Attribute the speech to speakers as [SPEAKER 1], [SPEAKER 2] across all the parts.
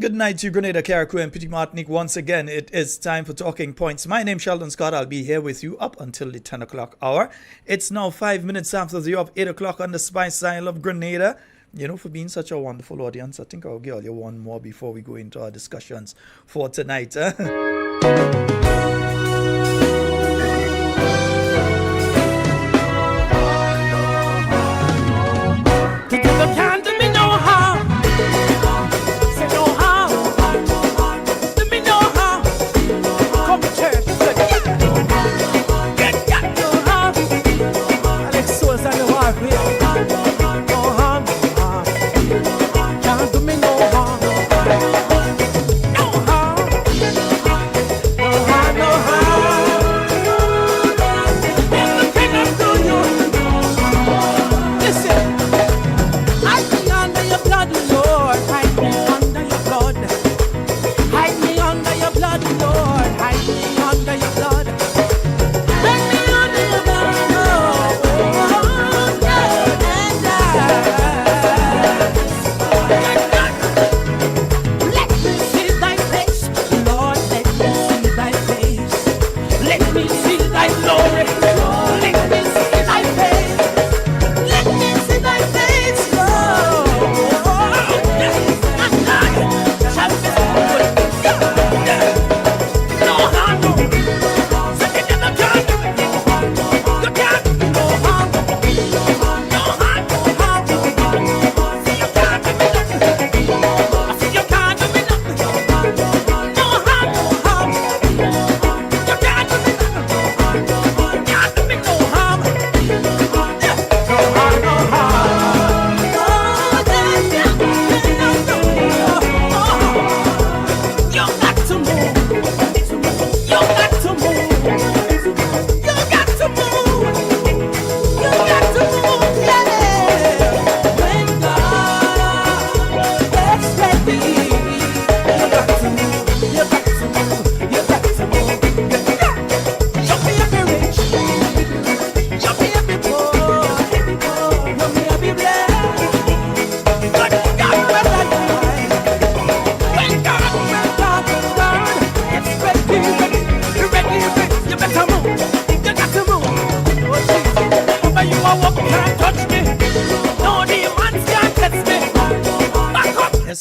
[SPEAKER 1] Good night to Grenada, Carriacou, and Petit Martinique. Once again, it is time for Talking Points. My name is Sheldon Scott. I'll be here with you up until the 10 o'clock hour. It's now 5 minutes after the hour of 8 o'clock on the Spice Isle of Grenada. You know, for being such a wonderful audience, I think I'll give you one more before we go into our discussions for tonight.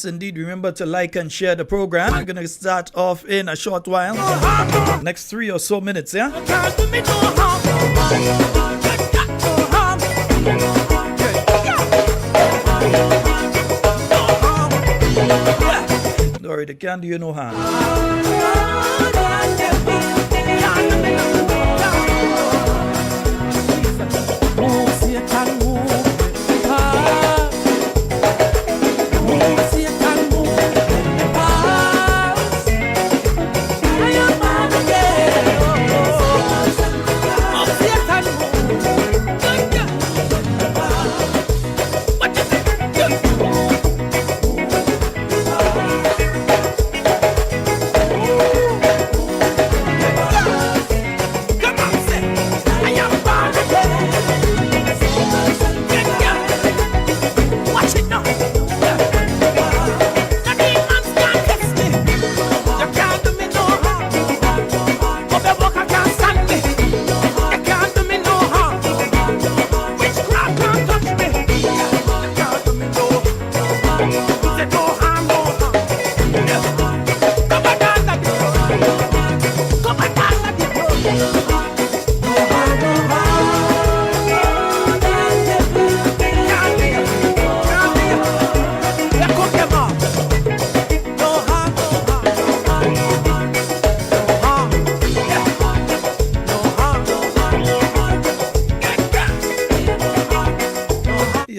[SPEAKER 1] Indeed, remember to like and share the program. We're gonna start off in a short while, next 3 or so minutes, yeah. Sorry, they can't do you no harm.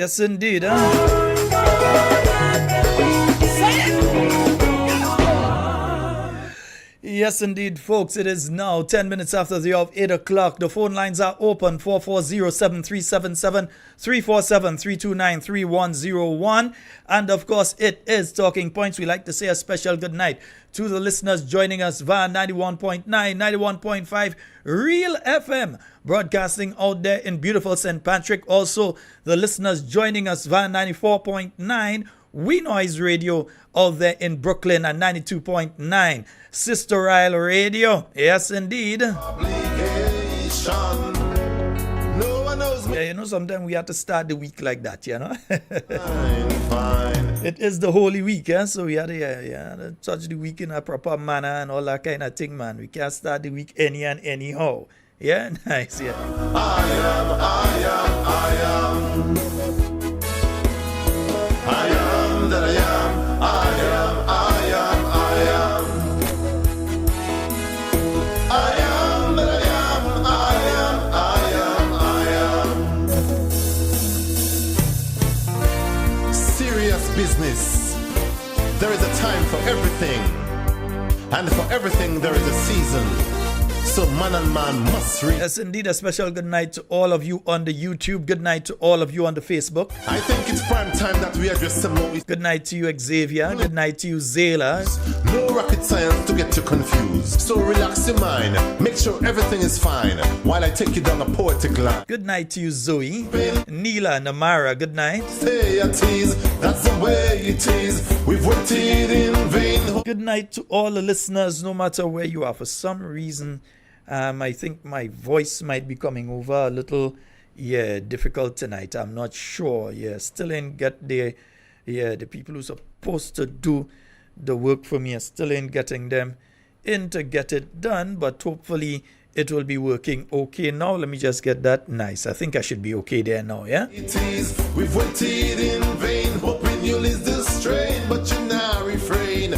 [SPEAKER 1] Yes, indeed. Yes, indeed, folks. It is now 10 minutes after the hour of 8 o'clock. The phone lines are open, 440-7377, 347-329-3101. And, of course, it is Talking Points. We like to say a special good night to the listeners joining us via 91.9, 91.5 Real FM, broadcasting out there in beautiful St. Patrick. Also, the listeners joining us via 94.9 We Noise Radio out there in Brooklyn at 92.9. Sister Isle Radio. Yes, indeed.
[SPEAKER 2] Obligation. No one knows me.
[SPEAKER 1] Yeah, you know, sometimes we have to start the week like that, you know.
[SPEAKER 2] Fine.
[SPEAKER 1] It is the Holy Week, yeah? So we had to touch the week in a proper manner and all that kind of thing, man. We can't start the week any and anyhow. Yeah, nice, yeah.
[SPEAKER 2] I am that I am. I am that I am. Serious business. There is a time for everything, and for everything there is a season. So man and man must read.
[SPEAKER 1] Yes, indeed. A special good night to all of you on the YouTube. Good night to all of you on the Facebook.
[SPEAKER 2] I think it's prime time that we address some more.
[SPEAKER 1] Good night to you, Xavier. Good night to you, Zayla.
[SPEAKER 2] No rocket science to get you confused. So relax your mind. Make sure everything is fine while I take you down a poetic line.
[SPEAKER 1] Good night to you, Zoe. Neela, Namara, good night.
[SPEAKER 2] Say a tease, that's the way it is. We've waited in vain.
[SPEAKER 1] Good night to all the listeners, no matter where you are. For some reason, I think my voice might be coming over a little, difficult tonight. I'm not sure. Still ain't get the people who's supposed to do the work for me. Still ain't getting them in to get it done, but hopefully it will be working okay now. Let me just get that. Nice. I think I should be okay there now, yeah?
[SPEAKER 2] It is, we've waited in vain, hoping you'll ease the strain, but you now refrain.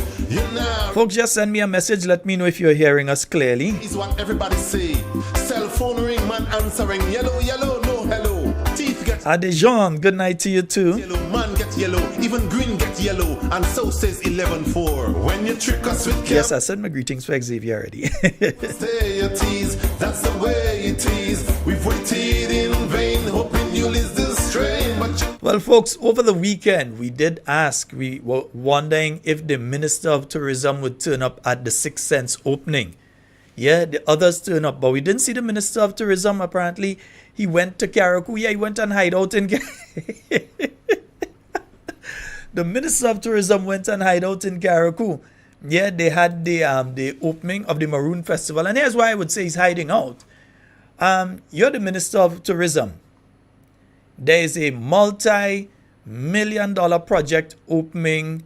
[SPEAKER 1] Folks, just send me a message. Let me know if you're hearing us clearly.
[SPEAKER 2] Is what everybody say. Cell phone ring, man answering. Yellow, yellow, no hello. Teeth get
[SPEAKER 1] Adejon, good night to you too.
[SPEAKER 2] yellow, man get yellow, even green get yellow, and so says 11-4. When you trick us with
[SPEAKER 1] Yes, I sent my greetings for Xavier already.
[SPEAKER 2] say a tease, that's the way it is. We've waited in vain, hoping you'll ease the strain, but you
[SPEAKER 1] Well, folks, over the weekend, we did ask, we were wondering if the Minister of Tourism would turn up at the Sixth Sense opening. Yeah, the others turn up, but we didn't see the Minister of Tourism. Apparently, he went to Carriacou. Yeah, he went and hide out in The Minister of Tourism went and hide out in Carriacou. Yeah, they had the opening of the Maroon Festival. And here's why I would say he's hiding out. You're the Minister of Tourism. There is a multi-million-dollar project opening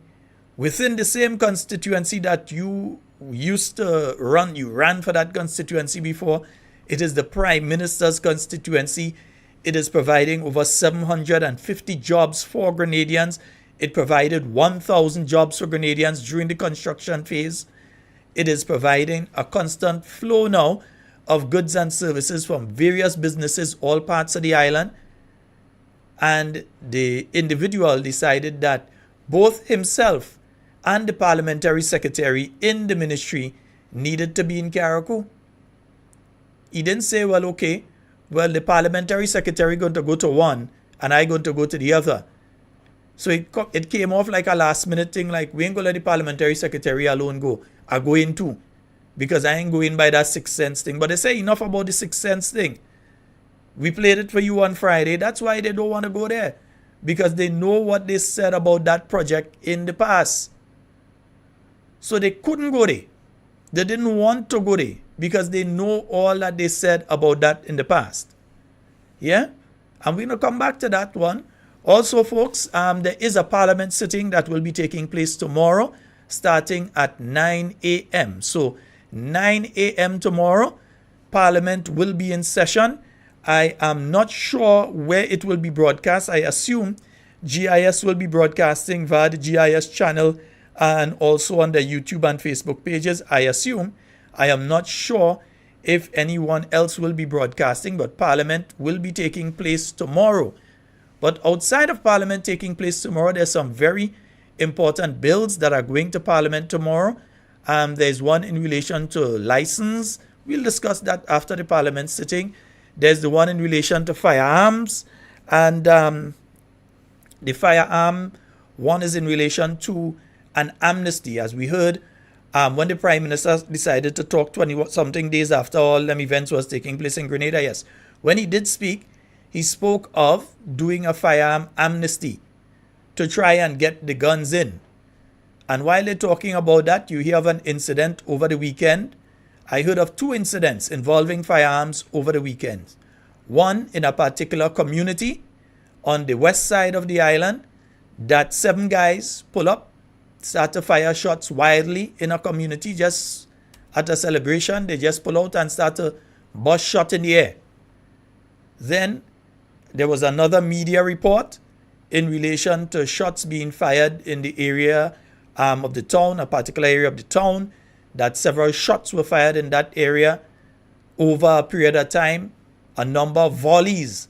[SPEAKER 1] within the same constituency that you used to run. You ran for that constituency before. It is the Prime Minister's constituency. It is providing over 750 jobs for Grenadians. It provided 1,000 jobs for Grenadians during the construction phase. It is providing a constant flow now of goods and services from various businesses, all parts of the island. And the individual decided that both himself and the parliamentary secretary in the ministry needed to be in Carriacou. He didn't say, well, okay, well, the parliamentary secretary going to go to one and I going to go to the other. So it came off like a last minute thing, like we ain't going to let the parliamentary secretary alone go. I go in too, because I ain't going by that Sixth Sense thing. But they say enough about the Sixth Sense thing. We played it for you on Friday. That's why they don't want to go there, because they know what they said about that project in the past. So they couldn't go there. They didn't want to go there because they know all that they said about that in the past. Yeah? And we're going to come back to that one. Also, folks, there is a parliament sitting that will be taking place tomorrow starting at 9 a.m. So 9 a.m. tomorrow, parliament will be in session. I am not sure where it will be broadcast. I assume GIS will be broadcasting via the GIS channel and also on the YouTube and Facebook pages. I assume. I am not sure if anyone else will be broadcasting, but Parliament will be taking place tomorrow. But outside of Parliament taking place tomorrow, there's some very important bills that are going to Parliament tomorrow. There's one in relation to license. We'll discuss that after the Parliament sitting. There's the one in relation to firearms, and the firearm one is in relation to an amnesty. As we heard, when the Prime Minister decided to talk 20-something days after all them events was taking place in Grenada, yes, when he did speak, he spoke of doing a firearm amnesty. to try and get the guns in. And while they're talking about that, you hear of an incident over the weekend. I heard of 2 incidents involving firearms over the weekend. One in a particular community on the west side of the island, that 7 guys pull up, start to fire shots wildly in a community just at a celebration. They just pull out and start to bust shot in the air. Then there was another media report in relation to shots being fired in the area of the town, a particular area of the town, that several shots were fired in that area over a period of time. A number of volleys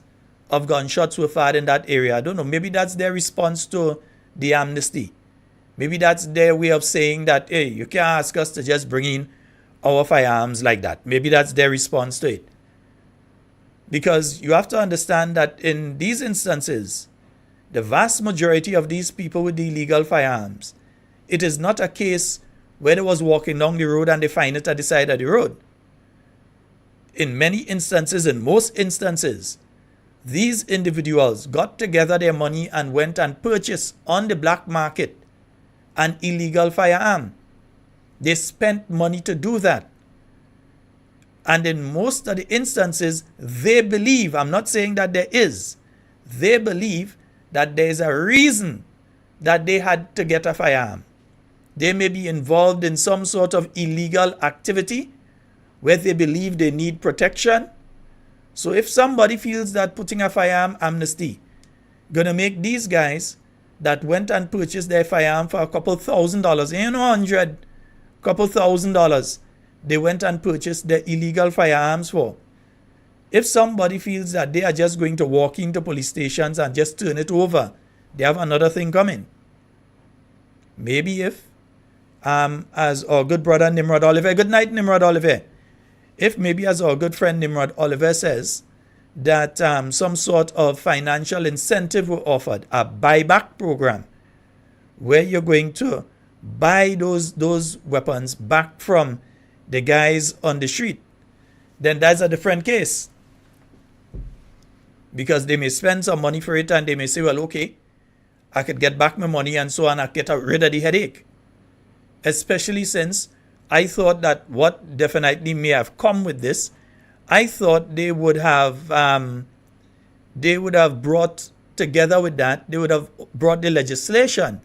[SPEAKER 1] of gunshots were fired in that area. I don't know, maybe that's their response to the amnesty. Maybe that's their way of saying that, hey, you can't ask us to just bring in our firearms like that. Maybe that's their response to it. Because you have to understand that in these instances, the vast majority of these people with the illegal firearms, it is not a case where they was walking down the road and they find it at the side of the road. In many instances, in most instances, these individuals got together their money and went and purchased on the black market an illegal firearm. They spent money to do that. And in most of the instances, they believe, I'm not saying that there is, they believe that there is a reason that they had to get a firearm. They may be involved in some sort of illegal activity where they believe they need protection. So if somebody feels that putting a firearm amnesty gonna make these guys that went and purchased their firearm for a couple $1,000s, couple $1,000, they went and purchased their illegal firearms for. If somebody feels that they are just going to walk into police stations and just turn it over, they have another thing coming. Maybe if, as our good brother Nimrod Oliver, good night Nimrod Oliver, if maybe as our good friend Nimrod Oliver says, that some sort of financial incentive were offered, a buyback program, where you're going to buy those weapons back from the guys on the street, then that's a different case. Because they may spend some money for it and they may say, well, okay, I could get back my money and so on, I get rid of the headache. Especially since I thought that what definitely may have come with this, I thought they would have brought together with that, they would have brought the legislation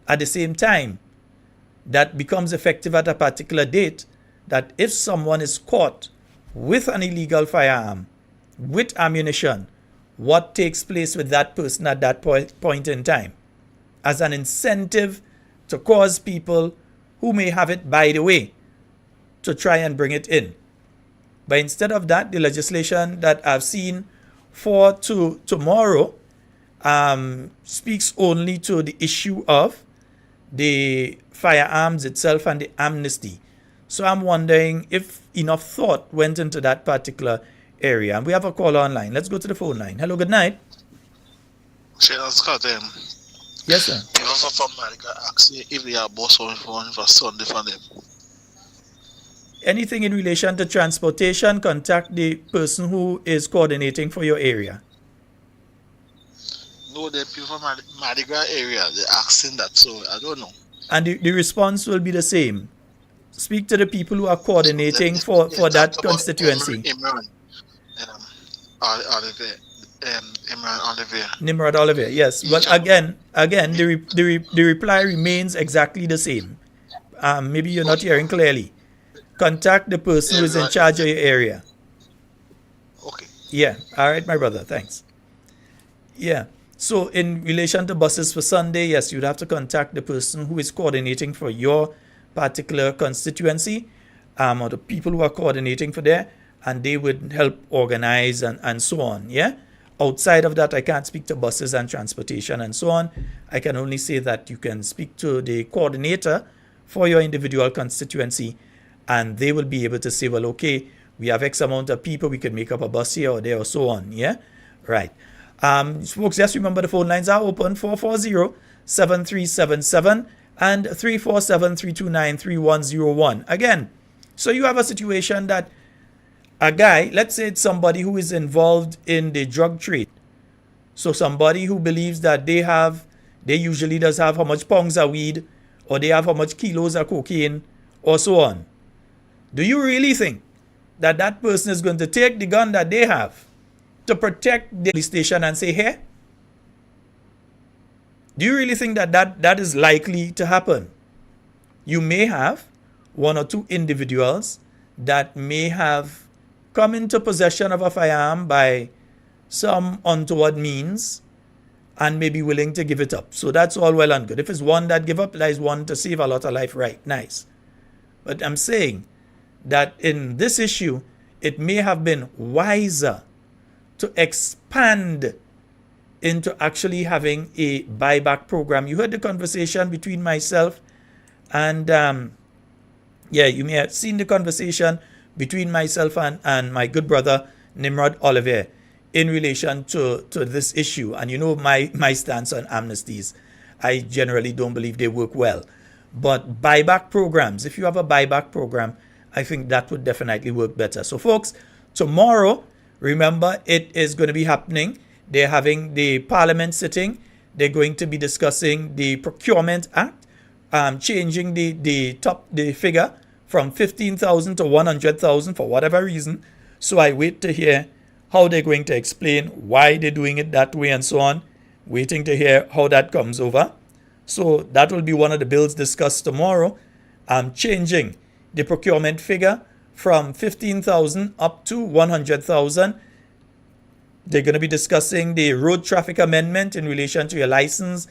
[SPEAKER 1] at the same time that becomes effective at a particular date, that if someone is caught with an illegal firearm, with ammunition, what takes place with that person at that point in time, as an incentive to cause people who may have it by the way to try and bring it in. But instead of that, the legislation that I've seen for tomorrow speaks only to the issue of the firearms itself and the amnesty. So I'm wondering if enough thought went into that particular area. And we have a call online. Let's go to the phone line. Hello, good night.
[SPEAKER 3] Sheldon Scott,
[SPEAKER 1] yes, sir.
[SPEAKER 3] If from America ask me if they are boss for Sunday for them.
[SPEAKER 1] Anything in relation to transportation, contact the person who is coordinating for your area.
[SPEAKER 3] No, the people from Mardi Gras area, they're asking that, so I don't know.
[SPEAKER 1] And the response will be the same. Speak to the people who are coordinating for that constituency.
[SPEAKER 3] Imran Oliver.
[SPEAKER 1] Nimrod Oliver, yes. Well, again, the reply remains exactly the same. Maybe you're not hearing clearly. Contact the person who is in charge of your area.
[SPEAKER 3] Okay.
[SPEAKER 1] Yeah. All right, my brother. Thanks. Yeah. So in relation to buses for Sunday, yes, you'd have to contact the person who is coordinating for your particular constituency, or the people who are coordinating for there, and they would help organize and so on. Yeah. Outside of that, I can't speak to buses and transportation and so on. I can only say that you can speak to the coordinator for your individual constituency, and they will be able to say, well, okay, we have X amount of people, we could make up a bus here or there or so on. Yeah. Right. Folks, just remember the phone lines are open, 440-7377 and 347-329-3101. Again, so you have a situation that a guy, let's say it's somebody who is involved in the drug trade. So somebody who believes that they have they usually does have how much pounds of weed, or they have how much kilos of cocaine, or so on. Do you really think that that person is going to take the gun that they have to protect the police station and say, hey? Do you really think that that is likely to happen? You may have one or two individuals that may have come into possession of a firearm by some untoward means and may be willing to give it up. So that's all well and good. If it's one that give up, that is one to save a lot of life, right? Nice. But I'm saying that in this issue, it may have been wiser to expand into actually having a buyback program. You heard the conversation between myself and, you may have seen the conversation between myself and my good brother, Nimrod Oliver, in relation to this issue. And you know my stance on amnesties. I generally don't believe they work well. But buyback programs, if you have a buyback program, I think that would definitely work better. So folks, tomorrow, remember, it is going to be happening. They're having the parliament sitting. They're going to be discussing the Procurement Act, changing the figure from 15,000 to 100,000 for whatever reason. So I wait to hear how they're going to explain why they're doing it that way and so on. Waiting to hear how that comes over. So that will be one of the bills discussed tomorrow. Changing the procurement figure from 15,000 up to 100,000. They're going to be discussing the road traffic amendment in relation to your license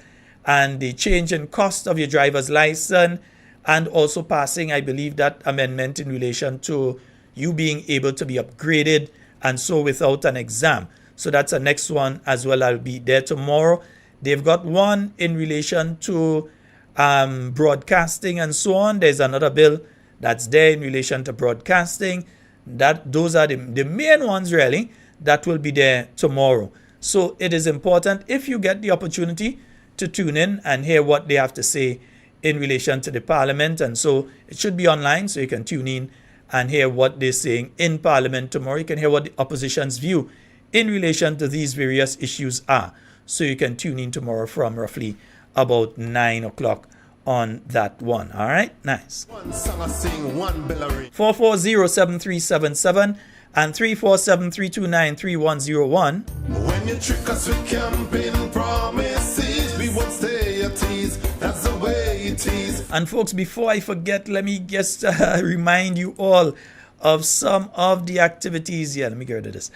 [SPEAKER 1] and the change in cost of your driver's license, and also passing, I believe, that amendment in relation to you being able to be upgraded and so without an exam. So that's the next one as well. I'll be there tomorrow. They've got one in relation to broadcasting and so on. There's another bill that's there in relation to broadcasting. Those are the main ones really that will be there tomorrow. So it is important, if you get the opportunity, to tune in and hear what they have to say in relation to the parliament. And so it should be online, so you can tune in and hear what they're saying in parliament tomorrow. You can hear what the opposition's view in relation to these various issues are. So you can tune in tomorrow from roughly about 9 o'clock on that one. All right, nice. 440-7377 and 347-329-3101.
[SPEAKER 2] When you trick us with camping promises, we won't stay at ease. That's the way it is.
[SPEAKER 1] And folks, before I forget, let me just remind you all of some of the activities. Let me get rid of this.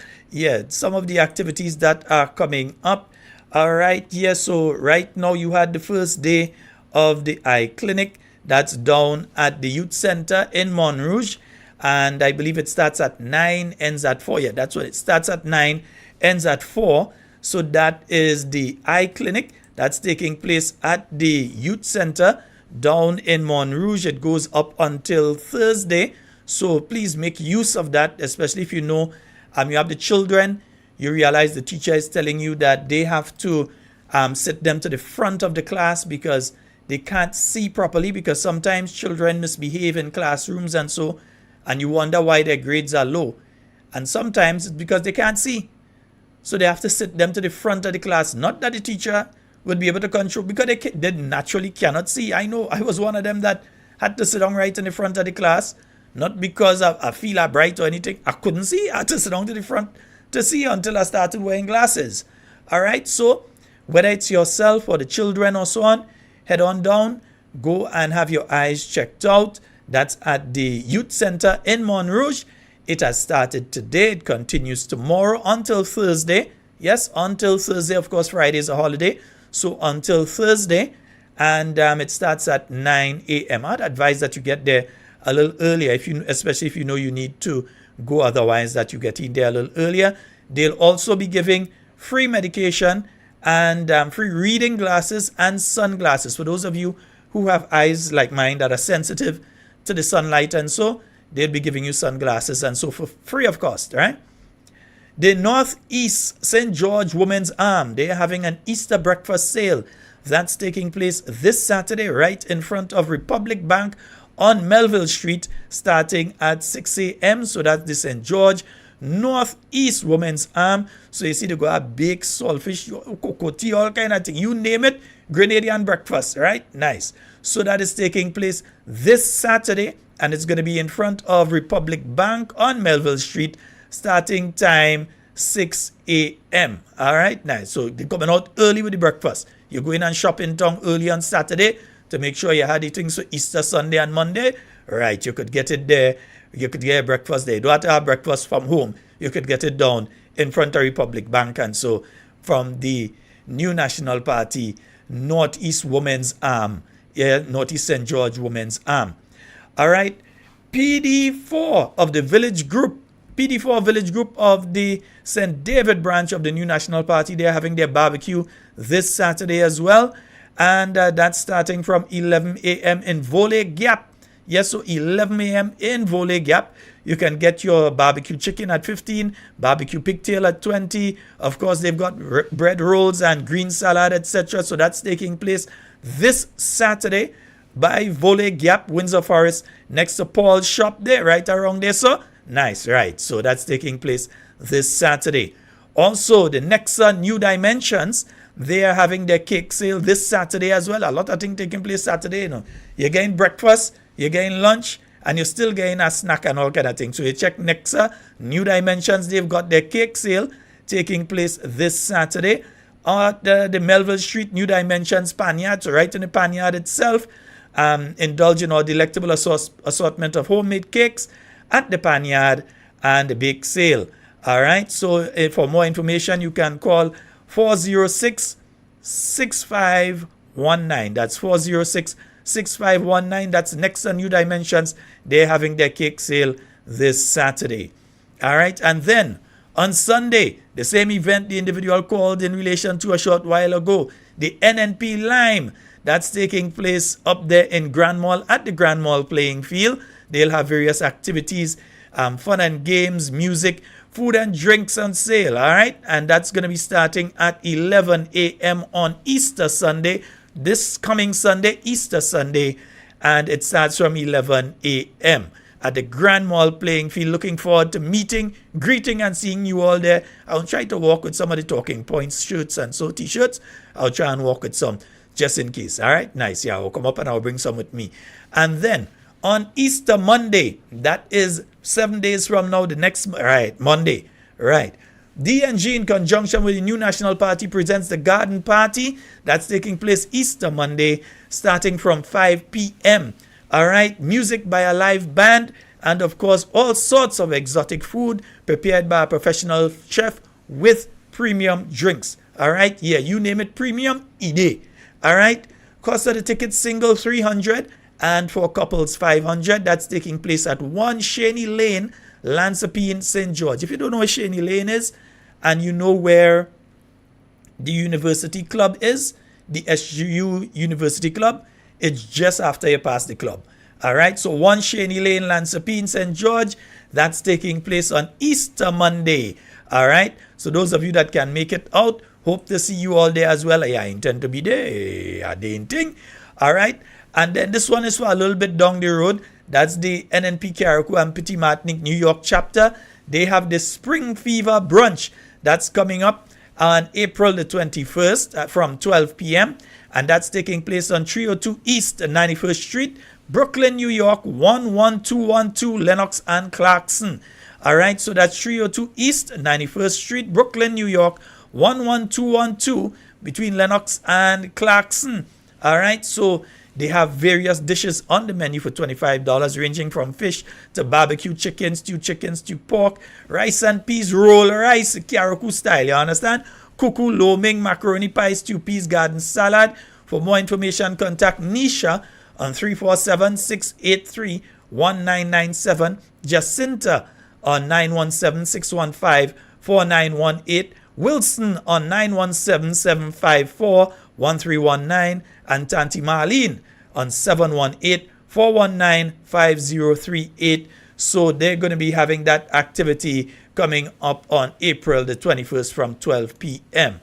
[SPEAKER 1] Some of the activities that are coming up. All right, so right now you had the first day of the eye clinic. That's down at the youth center in Montrouge. And I believe it starts at 9, ends at 4. That's what it starts at 9, ends at 4. So that is the eye clinic that's taking place at the youth center down in Montrouge. It goes up until Thursday. So please make use of that, especially if you know you have the children. You realize the teacher is telling you that they have to sit them to the front of the class because they can't see properly, because sometimes children misbehave in classrooms and so, and you wonder why their grades are low. And sometimes it's because they can't see. So they have to sit them to the front of the class. Not that the teacher would be able to control, because they naturally cannot see. I know I was one of them that had to sit down right in the front of the class. Not because I feel I'm bright or anything. I couldn't see. I had to sit down to the front to see until I started wearing glasses. All right. So whether it's yourself or the children or so on, head on down. Go and have your eyes checked out. That's at the youth center in Montrouge. It has started today. It continues tomorrow until Thursday. Yes, until Thursday. Of course, Friday is a holiday. So until Thursday. And it starts at 9 a.m. I'd advise that you get there a little earlier, especially if you know you need to go, otherwise that you get in there a little earlier. They'll also be giving free medication and free reading glasses and sunglasses for those of you who have eyes like mine that are sensitive to the sunlight, and so they'll be giving you sunglasses and so for free of cost, right? The Northeast St. George Women's Arm, they are having an Easter breakfast sale that's taking place this Saturday right in front of Republic Bank on Melville Street, starting at 6 a.m. So that's the St. George Northeast Women's Arm. So you see they go have baked saltfish, cocoa tea, all kind of thing. You name it, Grenadian breakfast, right? Nice. So that is taking place this Saturday, and it's going to be in front of Republic Bank on Melville Street, starting time 6 a.m. All right, nice. So they're coming out early with the breakfast. You go in and shop in town early on Saturday to make sure you had the things for Easter Sunday and Monday. Right, you could get it there. You could get breakfast there. You don't have to have breakfast from home. You could get it down in front of Republic Bank. And so from the New National Party, Northeast Women's Arm, Northeast St. George Women's Arm. All right, PD4 of the Village Group, PD4 Village Group of the St. David branch of the New National Party, they're having their barbecue this Saturday as well. And that's starting from 11 a.m. in Volley Gap. Yes, so 11 a.m. in Volley Gap. You can get your barbecue chicken at 15, barbecue pigtail at 20. Of course, they've got bread rolls and green salad, etc. So that's taking place this Saturday by Volley Gap, Windsor Forest, next to Paul's shop there, right around there. So nice, right? So that's taking place this Saturday. Also, the Nexa New Dimensions, they are having their cake sale this Saturday as well. A lot of things taking place Saturday, you know. You're getting breakfast, you're getting lunch, and you're still getting a snack and all kind of things. So you check Nexa New Dimensions, they've got their cake sale taking place this Saturday at the Melville Street New Dimensions Panyard. So right in the Panyard itself, indulge in our delectable assortment of homemade cakes at the Panyard and the bake sale. All right, so for more information, you can call 406-6519. That's 406-6519. That's Nexa New Dimensions. They're having their cake sale this Saturday. All right, and then on Sunday, the same event the individual called in relation to a short while ago, the NNP Lime, that's taking place up there in Grand Mall at the Grand Mall playing field. They'll have various activities, fun and games, music, food and drinks on sale, all right? And that's going to be starting at 11 a.m. on Easter Sunday, this coming Sunday, Easter Sunday, and it starts from 11 a.m. at the Grand Mall playing field. Looking forward to meeting, greeting, and seeing you all there. I'll try to walk with some of the Talking Points shirts and so t-shirts. I'll try and walk with some just in case, all right? Nice, yeah, I'll come up and I'll bring some with me. And then on Easter Monday, that is 7 days from now, the next, right, Monday, right. DNG in conjunction with the New National Party presents the Garden Party. That's taking place Easter Monday, starting from 5 p.m. All right, music by a live band, and of course, all sorts of exotic food prepared by a professional chef with premium drinks. All right, yeah, you name it, premium, ide. All right, cost of the ticket single $300 and for couples $500. That's taking place at 1 Shaney Lane, Lansapine, St. George. If you don't know where Shaney Lane is, and you know where the University Club is, the SGU University Club, it's just after you pass the club. All right, so 1 Shaney Lane, Lansapine, St. George, that's taking place on Easter Monday. All right, so those of you that can make it out, hope to see you all there as well. I intend to be there. All right, and then this one is for a little bit down the road. That's the NNP Carriacou and Petit Martinique New York chapter. They have the Spring Fever Brunch. That's coming up on April the 21st from 12 p.m. And that's taking place on 302 East 91st Street, Brooklyn, New York, 11212 Lenox and Clarkson. All right, so that's 302 East 91st Street, Brooklyn, New York, 11212 between Lenox and Clarkson. All right, so they have various dishes on the menu for $25, ranging from fish to barbecue chicken, stewed pork, rice and peas, roll rice, Carriacou style, you understand? Cuckoo, lo mein, macaroni pie, stew peas, garden salad. For more information, contact Nisha on 347-683-1997, Jacinta on 917-615-4918, Wilson on 917-754-1319, and Tanti Marlene on 718-419-5038. So they're going to be having that activity coming up on April the 21st from 12 p.m.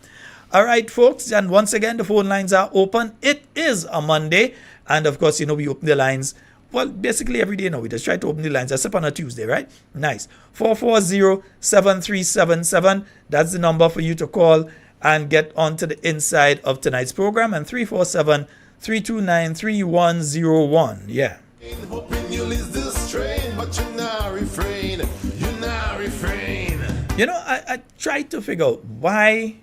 [SPEAKER 1] All right, folks, and once again, the phone lines are open. It is a Monday, and of course, you know, we open the lines well, basically every day now. We just try to open the lines, except on a Tuesday, right? Nice. 440-7377. That's the number for you to call and get onto the inside of tonight's program. And 347-329-3101. Yeah.
[SPEAKER 2] Hoping you'll ease this strain, but you not refrain. You not refrain.
[SPEAKER 1] You know, I tried to figure out why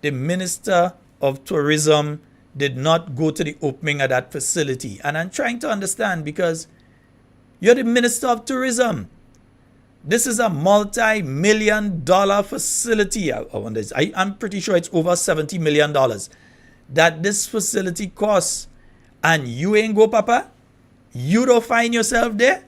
[SPEAKER 1] the Minister of Tourism did not go to the opening of that facility. And I'm trying to understand, because you're the Minister of Tourism. This is a multi-million-dollar facility. I wonder, I'm pretty sure it's over $70 million that this facility costs. And you ain't go, Papa? You don't find yourself there?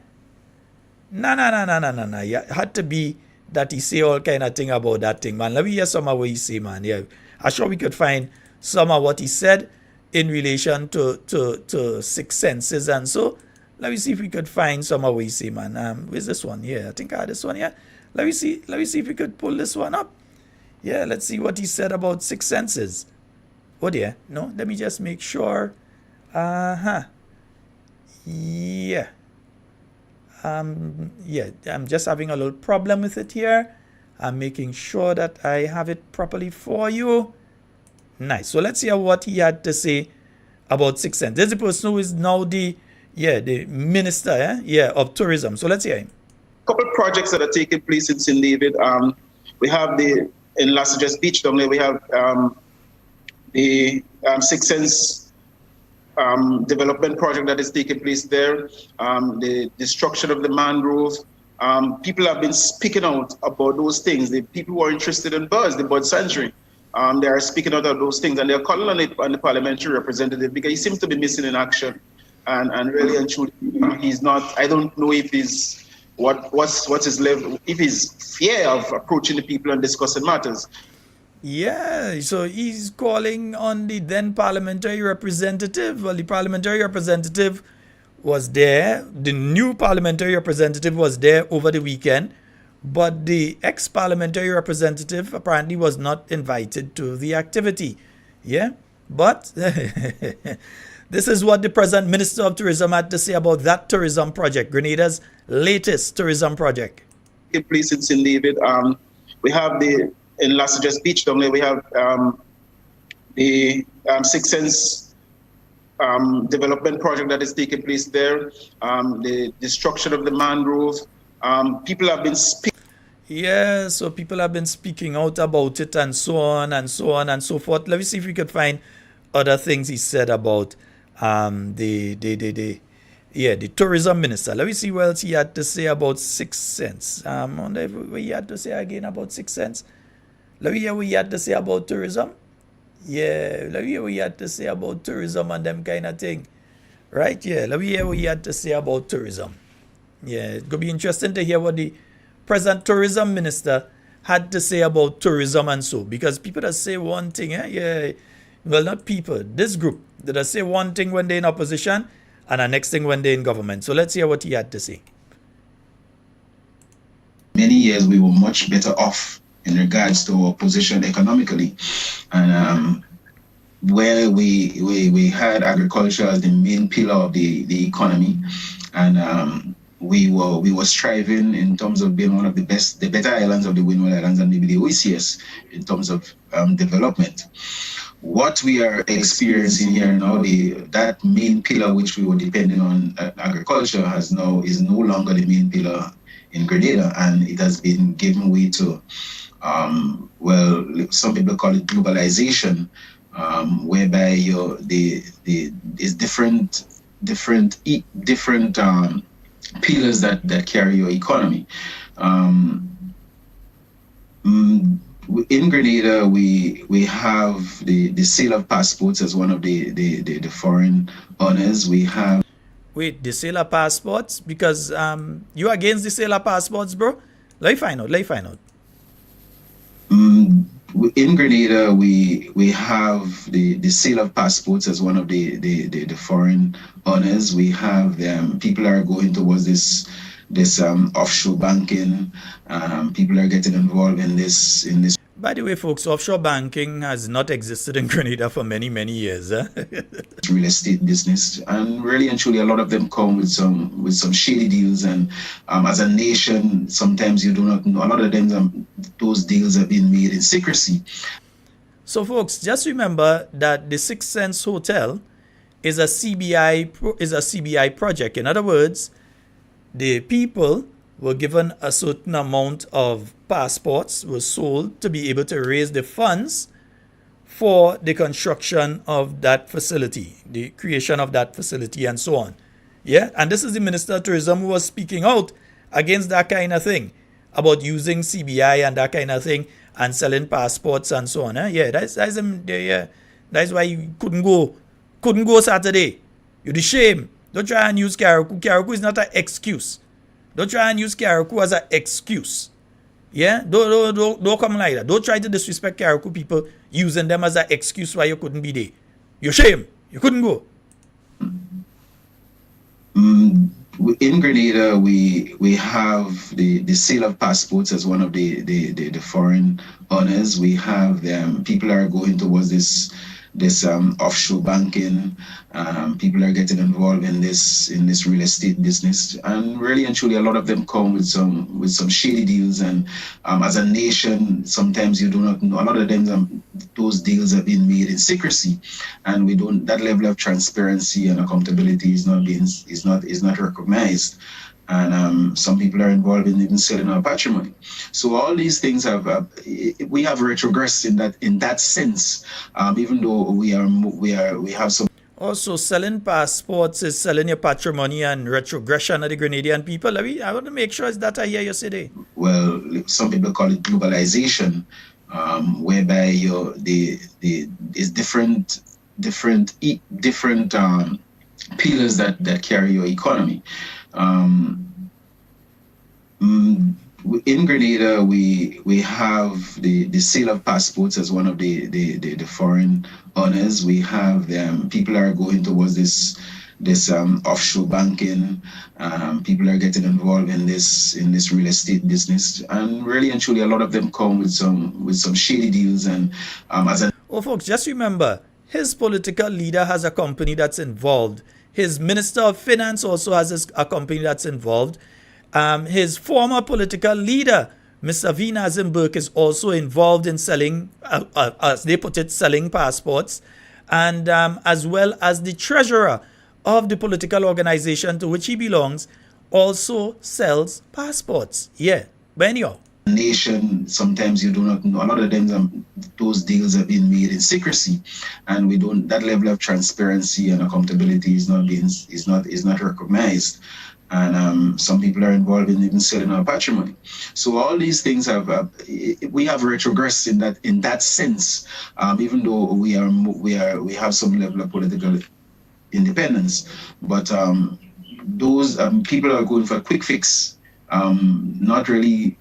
[SPEAKER 1] No. It had to be that he say all kind of thing about that thing, man. Let me hear some of what he say, man. Yeah, I'm sure we could find some of what he said in relation to Six Senses and so. Let me see if we could find some of what he say, man. Where's this one? Yeah, I think I had this one. Yeah. Let me see if we could pull this one up. Yeah, let's see what he said about Six Senses. Oh dear. No, let me just make sure. Yeah. Yeah, I'm just having a little problem with it here. I'm making sure that I have it properly for you. Nice. So let's hear what he had to say about Six Senses. This is the person who is now the Minister of Tourism. So let's hear him.
[SPEAKER 4] Couple projects that are taking place in St. David. We have in Las Angeles Beach down there, we have the Six Sense development project that is taking place there, the destruction of the mangrove. People have been speaking out about those things. The people who are interested in birds, the bird sanctuary, they are speaking out of those things, and they're calling on the parliamentary representative because he seems to be missing in action, and really and truly, he's not. I don't know if he's what's his level, if he's fear of approaching the people and discussing matters.
[SPEAKER 1] Yeah, so he's calling on the then parliamentary representative. Well, the parliamentary representative was there. The new parliamentary representative was there over the weekend. But the ex-parliamentary representative apparently was not invited to the activity. Yeah, but this is what the present Minister of Tourism had to say about that tourism project, Grenada's latest tourism project.
[SPEAKER 4] Taking place in St. David. We have in Las Angeles Beach down there, we have the Six Sense development project that is taking place there, the destruction of the mangrove. People have been speaking.
[SPEAKER 1] Yeah, so people have been speaking out about it and so on and so on and so forth. Let me see if we could find other things he said about the tourism minister. Let me see what else he had to say about Six Sense. I wonder what he had to say again about Six Sense. Let me hear what he had to say about tourism. Yeah, let me hear what he had to say about tourism and them kind of thing. Right? Yeah, let me hear what he had to say about tourism. Yeah, it's going to be interesting to hear what the present tourism minister had to say about tourism and so. Because people that say one thing, yeah, well, not people, this group, that say one thing when they're in opposition and the next thing when they're in government. So let's hear what he had to say.
[SPEAKER 5] Many years we were much better off in regards to our position economically, and where we had agriculture as the main pillar of the economy, and we were striving in terms of being one of the better islands of the Windward Islands and maybe the OCS in terms of development. What we are experiencing here now, that main pillar which we were depending on agriculture is no longer the main pillar in Grenada, and it has been given way to some people call it globalization, whereby it's different pillars that carry your economy. In Grenada, we have the sale of passports as one of the foreign honors. We have.
[SPEAKER 1] Wait, the sale of passports? Because you against the sale of passports, bro? Let me find out.
[SPEAKER 5] In Grenada, we have the sale of passports as one of the foreign honors. We have people are going towards this offshore banking. People are getting involved in this.
[SPEAKER 1] By the way, folks, offshore banking has not existed in Grenada for many, many years.
[SPEAKER 5] Real estate business, and really and truly, a lot of them come with some shady deals. And as a nation, sometimes you do not know. A lot of them, those deals have been made in secrecy.
[SPEAKER 1] So, folks, just remember that the Six Sense Hotel is a CBI project. In other words, the people were given a certain amount of passports, were sold to be able to raise the funds for the construction of that facility, the creation of that facility, and so on. Yeah, and this is the Minister of Tourism who was speaking out against that kind of thing, about using CBI and that kind of thing, and selling passports and so on. Yeah, that's why you couldn't go Saturday. You're the shame. Don't try and use Carriacou. Carriacou is not an excuse. Don't try and use Carriacou as an excuse. Yeah? Don't come like that. Don't try to disrespect Carriacou people using them as an excuse why you couldn't be there. You're shame. You couldn't go.
[SPEAKER 5] In Grenada, we have the sale of passports as one of the foreign honors. We have them. People are going towards this offshore banking. People are getting involved in this real estate business, and really and truly, a lot of them come with some shady deals. And as a nation, sometimes you do not know. A lot of them, those deals have been made in secrecy, and we don't. That level of transparency and accountability is not recognized. And some people are involved in even selling our patrimony. So all these things we have retrogressed in that sense. Even though we have some.
[SPEAKER 1] Also, selling passports is selling your patrimony and retrogression of the Grenadian people. I want to make sure it's that I hear you say today.
[SPEAKER 5] Well, some people call it globalization, whereby it's different pillars that carry your economy. In Grenada, we have the sale of passports as one of the foreign honors. We have them. People are going towards this offshore banking. People are getting involved in this real estate business, and really and truly, a lot of them come with some shady deals. And
[SPEAKER 1] folks, just remember, his political leader has a company that's involved. His Minister of Finance also has a company that's involved. His former political leader, Mr. V. Nazim Burke, is also involved in selling, as they put it, selling passports. And as well as the treasurer of the political organization to which he belongs also sells passports. Yeah, but anyhow.
[SPEAKER 5] Nation, sometimes you do not know. A lot of them, those deals have been made in secrecy, and we don't. That level of transparency and accountability is not recognized. And some people are involved in even selling our patrimony. So all these things we have retrogressed in that sense. Even though we have some level of political independence, but those people are going for a quick fix, not really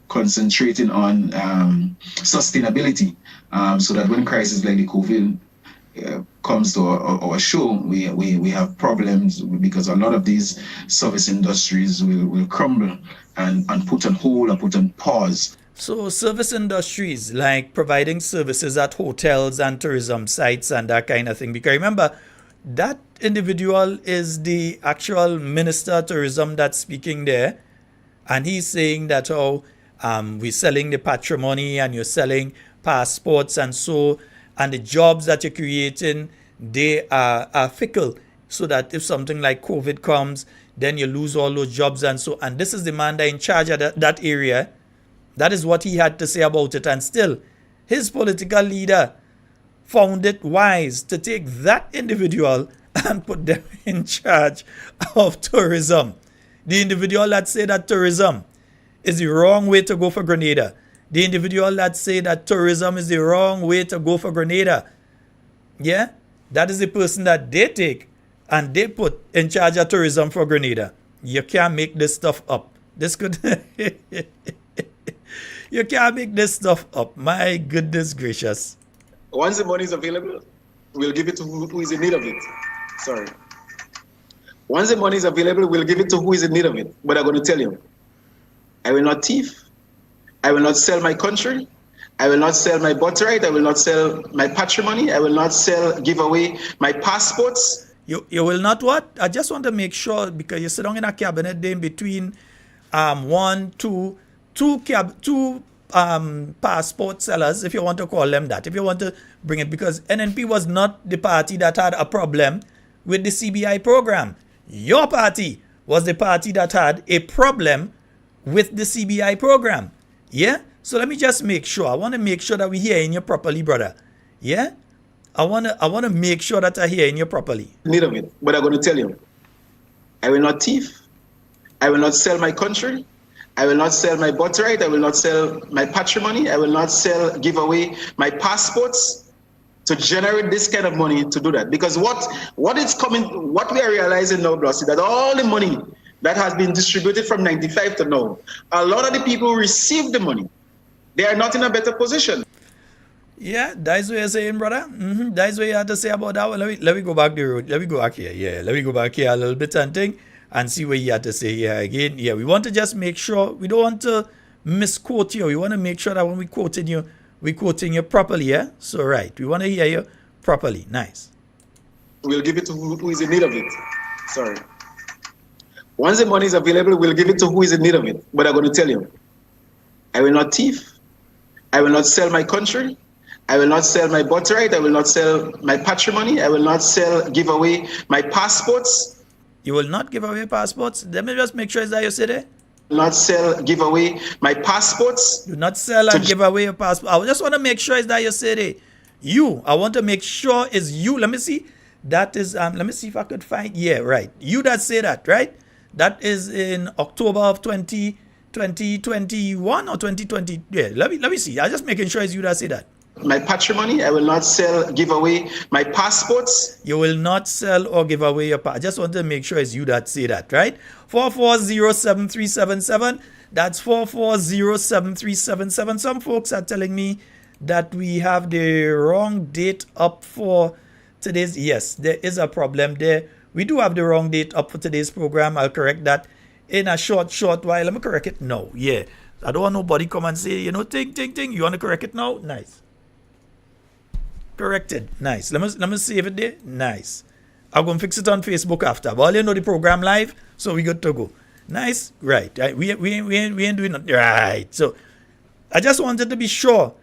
[SPEAKER 5] concentrating on sustainability, so that when crises like the COVID comes to our show, we have problems, because a lot of these service industries will crumble and put on hold or put on pause.
[SPEAKER 1] So service industries like providing services at hotels and tourism sites and that kind of thing, because remember, that individual is the actual Minister of Tourism that's speaking there. And he's saying that, we're selling the patrimony and you're selling passports and the jobs that you're creating, they are fickle. So that if something like COVID comes, then you lose all those jobs and so. And this is the man that in charge of that area. That is what he had to say about it. And still, his political leader found it wise to take that individual and put them in charge of tourism. The individual that say that tourism is the wrong way to go for Grenada. The individual that say that tourism is the wrong way to go for Grenada. Yeah? That is the person that they take and they put in charge of tourism for Grenada. You can't make this stuff up. You can't make this stuff up. My goodness gracious.
[SPEAKER 4] Once the money is available, we'll give it to who is in need of it. Sorry. Once the money is available, we'll give it to who is in need of it. But I'm going to tell you, I will not thief. I will not sell my country. I will not sell my birthright. I will not sell my patrimony. I will not give away my passports.
[SPEAKER 1] You will not what? I just want to make sure, because you sit down in a cabinet there in between two passport sellers, if you want to call them that, if you want to bring it, because NNP was not the party that had a problem with the CBI program. Your party was the party that had a problem with the CBI program. Yeah? So let me just make sure. I want to make sure that we hearing you properly, brother. Yeah? I want to make sure that I hearing you properly.
[SPEAKER 4] Need of it, but I'm going to tell you, I will not thief. I will not sell my country. I will not sell my birthright. I will not sell my patrimony. I will not give away my passports to generate this kind of money to do that. Because what is coming, what we are realizing now, Bloss, is that all the money that has been distributed from 95 to now, a lot of the people who received the money, they are not in a better position.
[SPEAKER 1] Yeah, that's what you're saying, brother. That's what you had to say about that one. Let me go back the road. Let me go back here. Yeah, let me go back here a little bit and think and see what you had to say here again. Yeah, we want to just make sure, we don't want to misquote you. We want to make sure that when we quoting you properly, yeah? So, right, we want to hear you properly. Nice.
[SPEAKER 4] We'll give it to who is in need of it. Sorry. Once the money is available, we'll give it to who is in need of it. But I'm going to tell you, I will not thief. I will not sell my country. I will not sell my birthright. I will not sell my patrimony. I will not give away my passports.
[SPEAKER 1] You will not give away passports? Let me just make sure it's that you say there.
[SPEAKER 4] Not give away my passports.
[SPEAKER 1] Do not sell and give away your passport. I just want to make sure it's that you say there. I want to make sure it's you. Let me see. That is, let me see if I could find, yeah, right. You that say that, right? That is in October of 2021 or 2020. Yeah, let me see. I'm just making sure it's you that say that.
[SPEAKER 4] My patrimony, I will not give away my passports.
[SPEAKER 1] You will not sell or give away your passport. I just want to make sure it's you that say that, right? 4407377. That's 4407377. Some folks are telling me that we have the wrong date up for today's. Yes, there is a problem there. We do have the wrong date up for today's program. I'll correct that in a short while. Let me correct it now. Yeah. I don't want nobody come and say, ting. You want to correct it now? Nice. Corrected. Nice. Let me save it there. Nice. I'm going to fix it on Facebook after. But all the program live, so we good to go. Nice. Right. We ain't doing it. Right. So I just wanted to be sure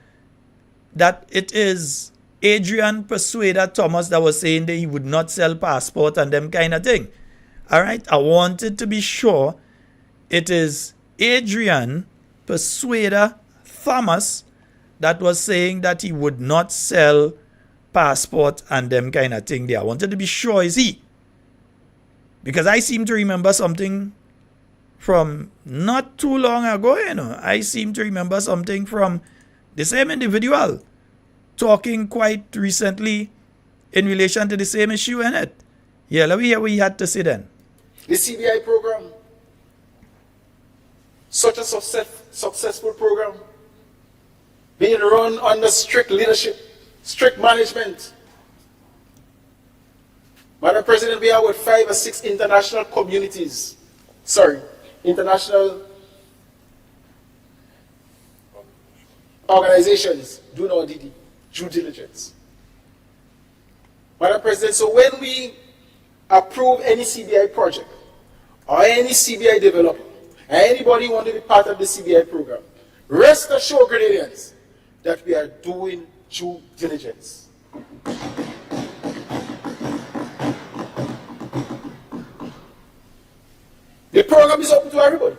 [SPEAKER 1] that it is Adrian Persuader Thomas that was saying that he would not sell passport and them kind of thing. All right. I wanted to be sure it is Adrian Persuader Thomas that was saying that he would not sell passport and them kind of thing there. I wanted to be sure is he. Because I seem to remember something from not too long ago, I seem to remember something from the same individual talking quite recently in relation to the same issue, innit? Yeah, let me hear what he had to say then.
[SPEAKER 6] The CBI program, such a successful program, being run under strict leadership, strict management. Madam President, we are with 5 or 6 international organizations doing our due diligence. Madam President, so when we approve any CBI project or any CBI development, and anybody want to be part of the CBI program, rest assured, Grenadians, that we are doing due diligence. The program is open to everybody.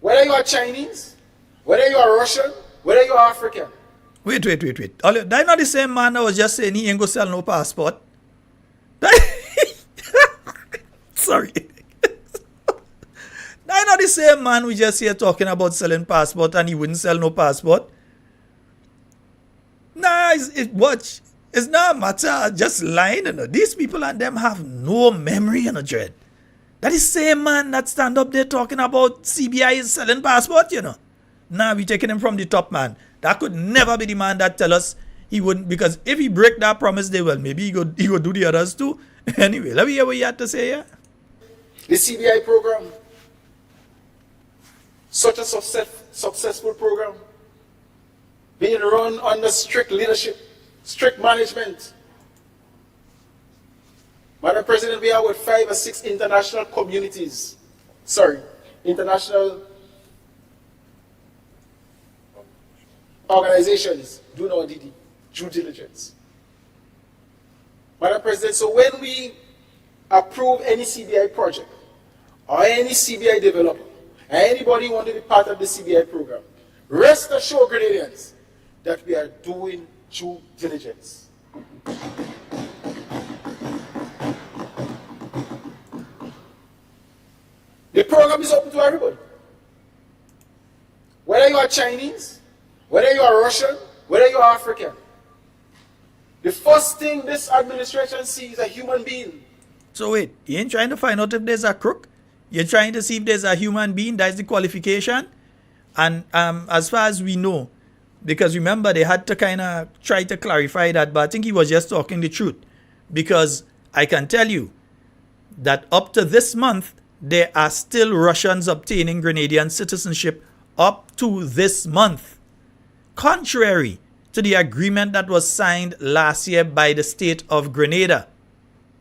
[SPEAKER 6] Whether you are Chinese, whether you are Russian, whether you are African.
[SPEAKER 1] Wait. That's not the same man that was just saying he ain't go sell no passport. Sorry. That's not the same man we just here talking about selling passport and he wouldn't sell no passport. Nah, it's not a matter just lying. These people and them have no memory and dread. That is the same man that stand up there talking about CBI is selling passport, Nah, we taking him from the top, man. That could never be the man that tell us he wouldn't, because if he break that promise, they will. Maybe he go do the others too. Anyway, let me hear what you had to say, yeah?
[SPEAKER 6] The CBI program, such a successful program, being run under strict leadership, strict management. Madam President, we are with 5 or 6 international organizations doing our due diligence. Madam President, so when we approve any CBI project or any CBI developer, and anybody want to be part of the CBI program, rest assured, Grenadians, that we are doing due diligence. The program is open to everybody. Whether you are Chinese, whether you are Russian, whether you are African. The first thing this administration sees is a human being.
[SPEAKER 1] So wait, you ain't trying to find out if there's a crook? You're trying to see if there's a human being, that's the qualification? And as far as we know, because remember they had to kind of try to clarify that, but I think he was just talking the truth. Because I can tell you that up to this month, there are still Russians obtaining Grenadian citizenship up to this month. Contrary to the agreement that was signed last year by the state of Grenada.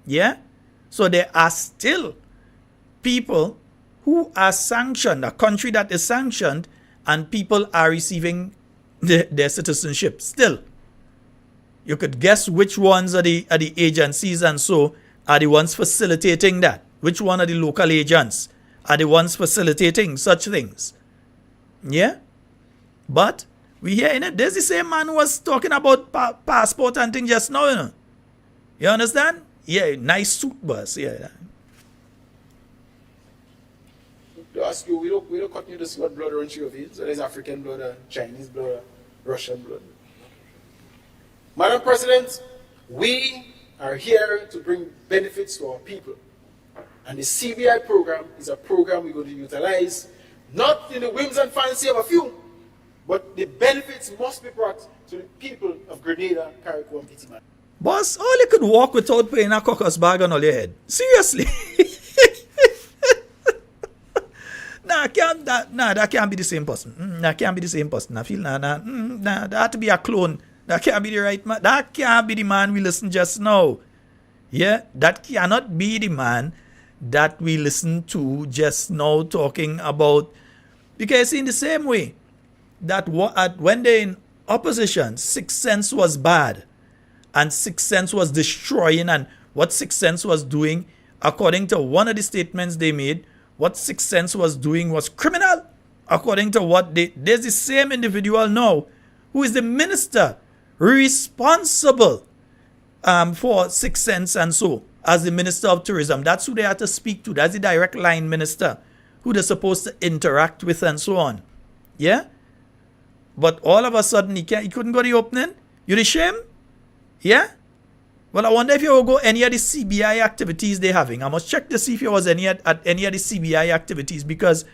[SPEAKER 1] Yeah? So there are still people who are sanctioned, a country that is sanctioned, and people are receiving their citizenship still. You could guess which ones are the agencies and so are the ones facilitating that. Which one are the local agents are the ones facilitating such things. Yeah? But we hear in it, there's the same man who was talking about passport and things just now, you know. You understand? Yeah, nice suit, boss. Yeah.
[SPEAKER 6] To ask you, we don't continue to see what blood runs through your veins. So there's African blood, Chinese blood, Russian blood. Madam President, we are here to bring benefits to our people. And the CBI program is a program we're going to utilize, not in the whims and fancy of a few, but the benefits must be brought to the people of Grenada, Carriacou, and Petit Man.
[SPEAKER 1] Boss, all you could walk without paying a caucus bag on all your head. Seriously. That can't be the same person. That can't be the same person. I feel that had to be a clone. That can't be the right man. That can't be the man we listened just now. Yeah, that cannot be the man that we listened to just now talking about. Because in the same way that when they're in opposition, 6 cents was bad. And 6 cents was destroying. And what 6 cents was doing, according to one of the statements they made, what 6 cents was doing was criminal. According to what there's the same individual now who is the minister responsible for 6 cents and so as the Minister of Tourism. That's who they had to speak to. That's the direct line minister who they're supposed to interact with and so on. Yeah? But all of a sudden he couldn't go to the opening? You ashamed? Yeah? Well, I wonder if you will go any of the CBI activities they're having. I must check to see if you was at any of the CBI activities, because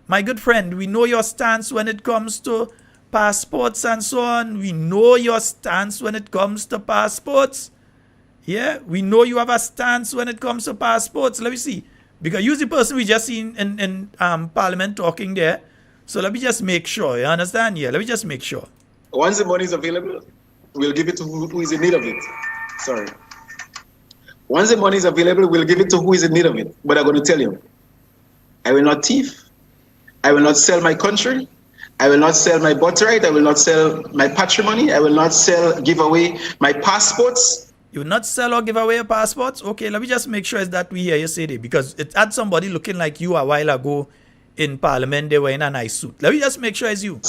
[SPEAKER 1] my good friend, we know your stance when it comes to passports and so on. We know your stance when it comes to passports. Yeah, we know you have a stance when it comes to passports. Let me see. Because you're the person we just seen in Parliament talking there. So let me just make sure. You understand? Yeah, let me just make sure.
[SPEAKER 4] Once the money is available, we'll give it to who is in need of it. Sorry. Once the money is available, we'll give it to who is in need of it. But I'm going to tell you, I will not thief. I will not sell my country. I will not sell my birthright. I will not sell my patrimony. I will not give away my passports.
[SPEAKER 1] You will not sell or give away your passports? Okay, let me just make sure it's that we hear you say that, because it had somebody looking like you a while ago in Parliament. They were in a nice suit. Let me just make sure it's you.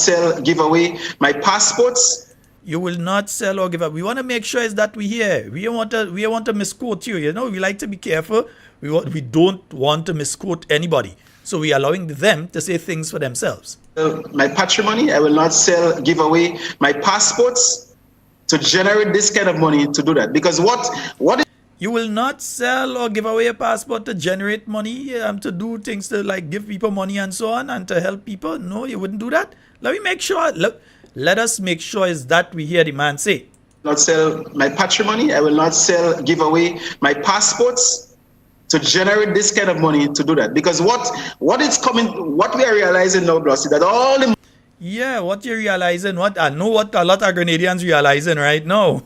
[SPEAKER 4] Give away my passports.
[SPEAKER 1] You will not sell or give up. We want to make sure it's that we hear. We want to misquote you. You know, we like to be careful. We don't want to misquote anybody. So we are allowing them to say things for themselves.
[SPEAKER 4] My patrimony, I will not give away my passports to generate this kind of money to do that. Because what
[SPEAKER 1] you will not sell or give away a passport to generate money, to do things to like give people money and so on and to help people? No, you wouldn't do that. Let me make sure. Let us make sure is that we hear the man say.
[SPEAKER 4] Not sell my patrimony. I will not give away my passports to generate this kind of money to do that. Because what is coming, what we are realizing now, Blossy, that all the
[SPEAKER 1] Yeah, what you're realizing, what I know what a lot of Grenadians realizing right now.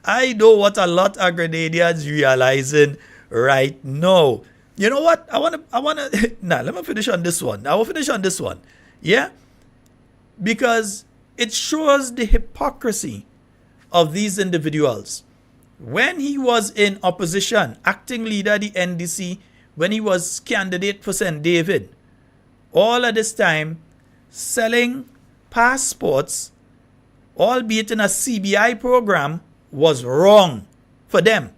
[SPEAKER 1] I know what a lot of Grenadians realizing right now. You know what? I wanna nah, let me finish on this one. I will finish on this one. Yeah? Because it shows the hypocrisy of these individuals. When he was in opposition, acting leader of the NDC, when he was candidate for St. David, all of this time selling passports, albeit in a CBI program, was wrong for them.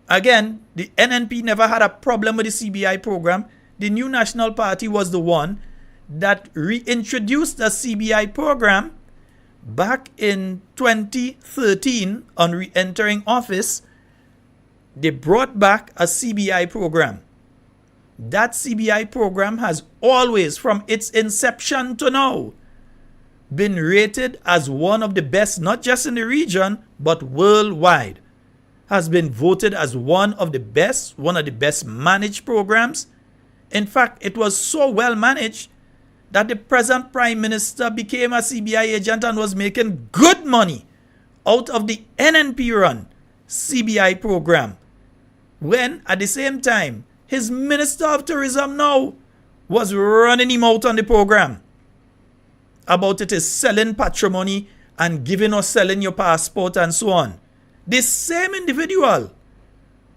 [SPEAKER 1] Again, the NNP never had a problem with the CBI program. The New National Party was the one that reintroduced the CBI program back in 2013 on re-entering office. They brought back a CBI program. That CBI program has always, from its inception to now, been rated as one of the best, not just in the region, but worldwide. Has been voted as one of the best managed programs. In fact, it was so well managed that the present Prime Minister became a CBI agent and was making good money out of the NNP-run CBI program. When, at the same time, his Minister of Tourism now was running him out on the program. About it is selling patrimony and giving or selling your passport and so on. This same individual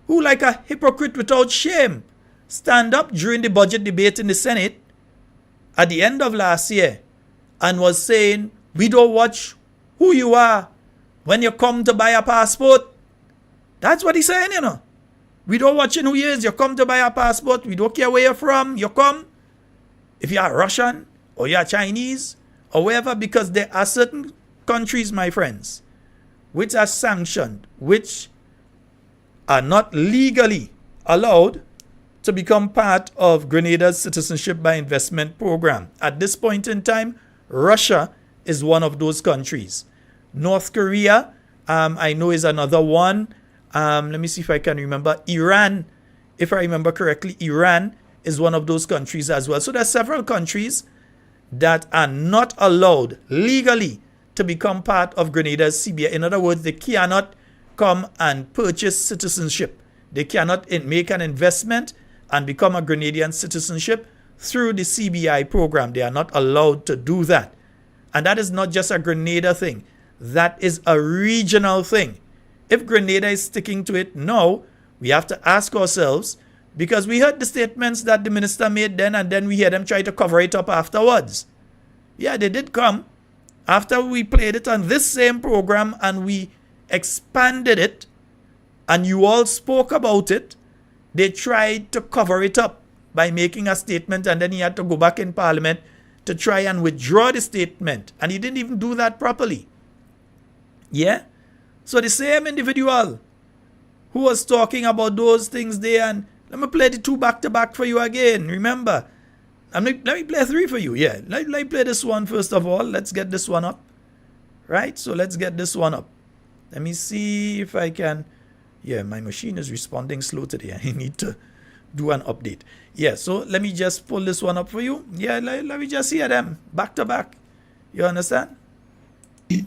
[SPEAKER 1] who, like a hypocrite without shame, stand up during the budget debate in the Senate at the end of last year and was saying, we don't watch who you are when you come to buy a passport. That's what he's saying, you know. We don't watch who you is. You come to buy a passport. We don't care where you're from. You come. If you are Russian or you are Chinese or wherever, because there are certain countries, my friends, which are sanctioned, which are not legally allowed to become part of Grenada's citizenship by investment program. At this point in time, Russia is one of those countries. North Korea, I know, is another one. Let me see if I can remember. Iran, if I remember correctly, Iran is one of those countries as well. So there are several countries that are not allowed legally to become part of Grenada's CBI. In other words, they cannot come and purchase citizenship. They cannot make an investment and become a Grenadian citizenship through the CBI program. They are not allowed to do that. And that is not just a Grenada thing. That is a regional thing. If Grenada is sticking to it now, we have to ask ourselves, because we heard the statements that the minister made then, and then we hear them try to cover it up afterwards. Yeah, they did come after we played it on this same program and we expanded it and you all spoke about it. They tried to cover it up by making a statement, and then he had to go back in Parliament to try and withdraw the statement. And he didn't even do that properly. Yeah? So the same individual who was talking about those things there, and let me play the two back-to-back for you again. Remember, let me play three for you. Yeah, let me play this one first of all. Let's get this one up. Right? So let's get this one up. Let me see if I can. Yeah, my machine is responding slow today. I need to do an update. Yeah, so let me just pull this one up for you. Yeah, let me just hear them back to back. You understand?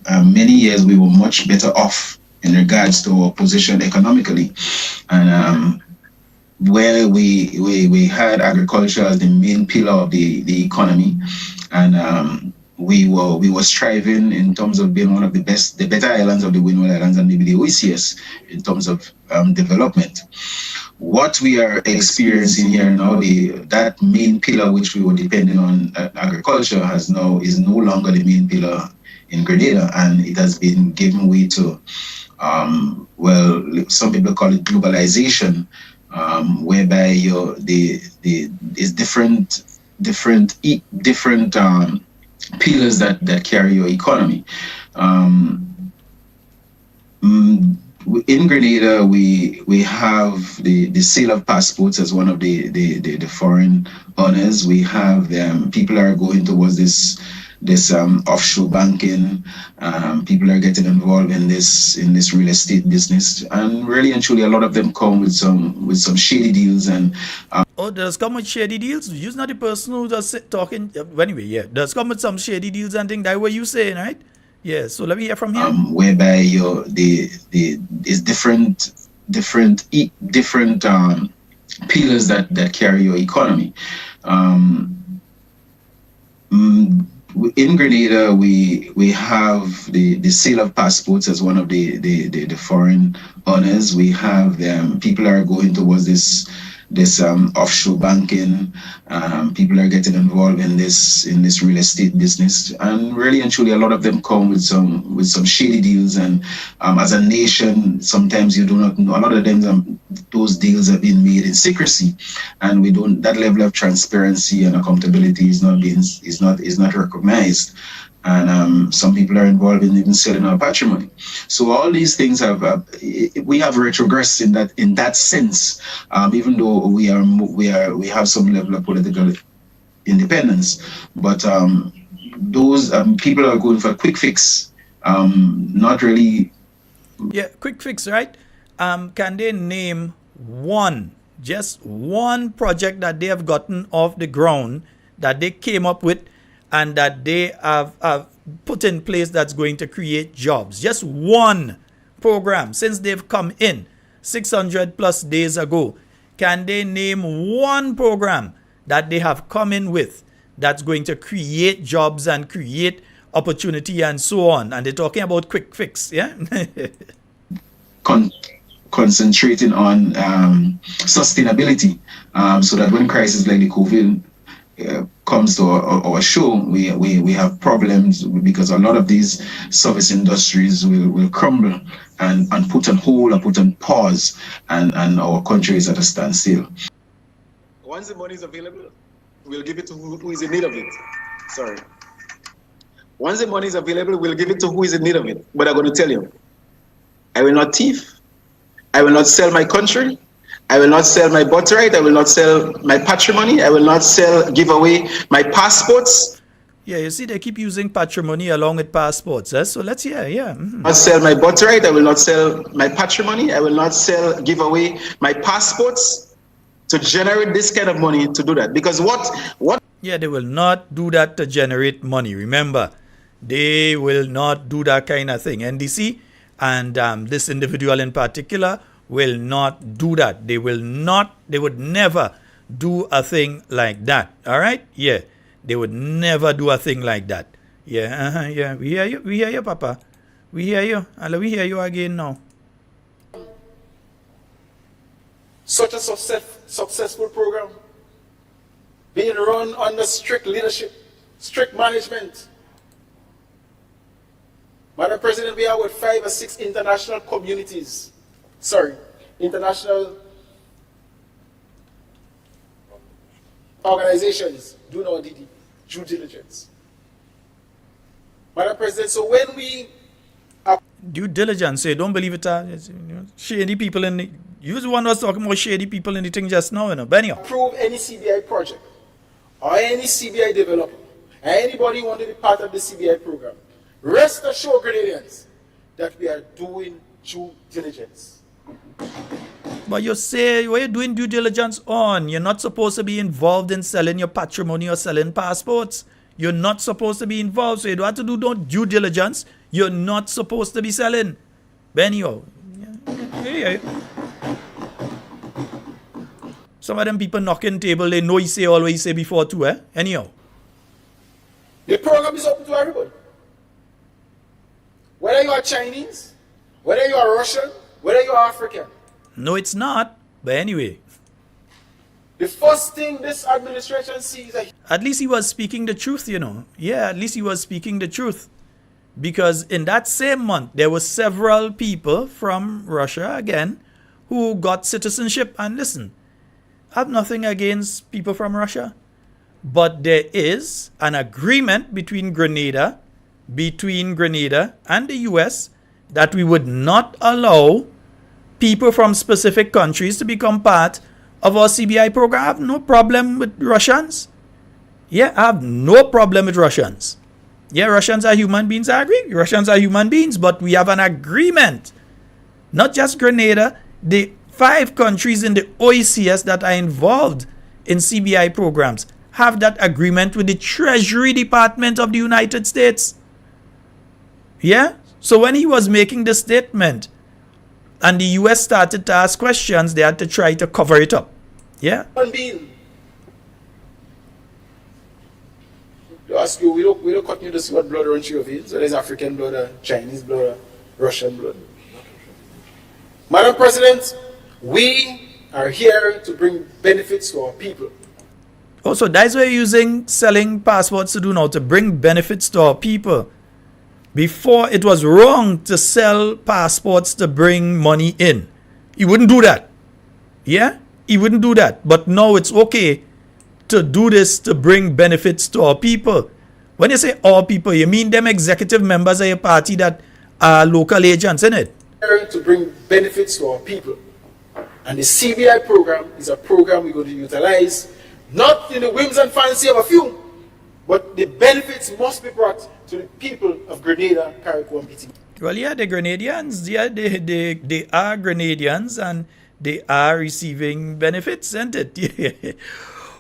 [SPEAKER 5] Many years we were much better off in regards to our position economically, and where we had agriculture as the main pillar of the economy, and we were striving in terms of being one of the better islands of the Windward Islands and maybe the OCS in terms of development. What we are experiencing here now, that main pillar which we were depending on agriculture is no longer the main pillar in Grenada, and it has been given way to some people call it globalization, whereby it's different pillars that carry your economy. In Grenada, we have the sale of passports as one of the foreign honors. We have them. People are going towards this this offshore banking. People are getting involved in this real estate business, and really and truly, a lot of them come with some shady deals and.
[SPEAKER 1] Oh, does come with shady deals? You're not the person who does talking. Anyway, yeah, does come with some shady deals and things. That what you saying, right? Yeah. So let me hear from here.
[SPEAKER 5] Whereby it's different pillars that carry your economy. In Grenada, we have the sale of passports as one of the foreign honors. We have them. People are going towards this offshore banking. People are getting involved in this real estate business, and really and truly, a lot of them come with some shady deals. And as a nation, sometimes you do not know. A lot of them, those deals are being made in secrecy, and we don't. That level of transparency and accountability is not recognized. And some people are involved in even selling our patrimony. So all these things we have retrogressed in that sense. Even though we have some level of political independence, but those people are going for a quick fix. Not really.
[SPEAKER 1] Yeah, quick fix, right? Can they name just one project that they have gotten off the ground that they came up with and that they have put in place that's going to create jobs? Just one program since they've come in 600 plus days ago. Can they name one program that they have come in with that's going to create jobs and create opportunity and so on? And they're talking about quick fix, yeah?
[SPEAKER 5] Concentrating on sustainability, so that when crises like the COVID comes to our show, we have problems because a lot of these service industries will crumble and put on hold or put on pause, and our country is at a standstill.
[SPEAKER 4] Once the money is available, we'll give it to who is in need of it. Sorry. Once the money is available, we'll give it to who is in need of it. But I'm going to tell you, I will not thief. I will not sell my country. I will not sell my birthright. I will not sell my patrimony. I will not give away my passports.
[SPEAKER 1] Yeah, you see, they keep using patrimony along with passports. So let's hear, yeah. Mm-hmm.
[SPEAKER 4] Not sell my birthright. I will not sell my patrimony. I will not give away my passports to generate this kind of money to do that. Because what?
[SPEAKER 1] Yeah, they will not do that to generate money. Remember, they will not do that kind of thing. NDC and this individual in particular will not do that. They would never do a thing like that. All right? Yeah. They would never do a thing like that. Yeah, yeah. We hear you, Papa. We hear you. And we hear you again now.
[SPEAKER 6] Such a successful program being run under strict leadership, strict management. Madam President, we are with 5 or 6 international organizations doing our due diligence. Madam President, so when we
[SPEAKER 1] due diligence, say don't believe it. Shady people in the, you the one was talking about shady people in the thing just now, you know. Benny.
[SPEAKER 6] Approve any CBI project or any CBI developer, and anybody want to be part of the CBI program, rest assured, Grenadians, that we are doing due diligence.
[SPEAKER 1] But you say, what are you doing due diligence on? You're not supposed to be involved in selling your patrimony or selling passports. You're not supposed to be involved. So you don't have to do due diligence. You're not supposed to be selling. Benio. Yeah. Some of them people knocking table, they know you say all what you say before too, eh? Anyhow.
[SPEAKER 6] The program is open to everybody. Whether you are Chinese, whether you are Russian, whether you are African.
[SPEAKER 1] No, it's not. But anyway.
[SPEAKER 6] The first thing this administration sees...
[SPEAKER 1] At least he was speaking the truth, you know. Yeah, at least he was speaking the truth. Because in that same month, there were several people from Russia, again, who got citizenship. And listen, I have nothing against people from Russia. But there is an agreement between Grenada and the US that we would not allow people from specific countries to become part of our CBI program. I have no problem with Russians. Yeah, I have no problem with Russians. Yeah, Russians are human beings, I agree. Russians are human beings, but we have an agreement. Not just Grenada, the 5 countries in the OECS that are involved in CBI programs have that agreement with the Treasury Department of the United States. Yeah? So when he was making the statement and the US started to ask questions, they had to try to cover it up. Yeah?
[SPEAKER 6] To ask you, we don't continue to see what blood runs through your veins. So there's African blood, Chinese blood, Russian blood. Madam President, we are here to bring benefits to our people.
[SPEAKER 1] Oh, so that's what you're using selling passports to do now, to bring benefits to our people. Before, it was wrong to sell passports to bring money in. He wouldn't do that. Yeah? He wouldn't do that. But now it's okay to do this to bring benefits to our people. When you say our people, you mean them executive members of your party that are local agents, isn't it?
[SPEAKER 6] To bring benefits to our people. And the CBI program is a program we're going to utilize, not in the whims and fancy of a few, but the benefits must be brought to the people of Grenada, Carriacou, and PTB.
[SPEAKER 1] Well, yeah, the Grenadians, yeah, they are Grenadians and they are receiving benefits, isn't it?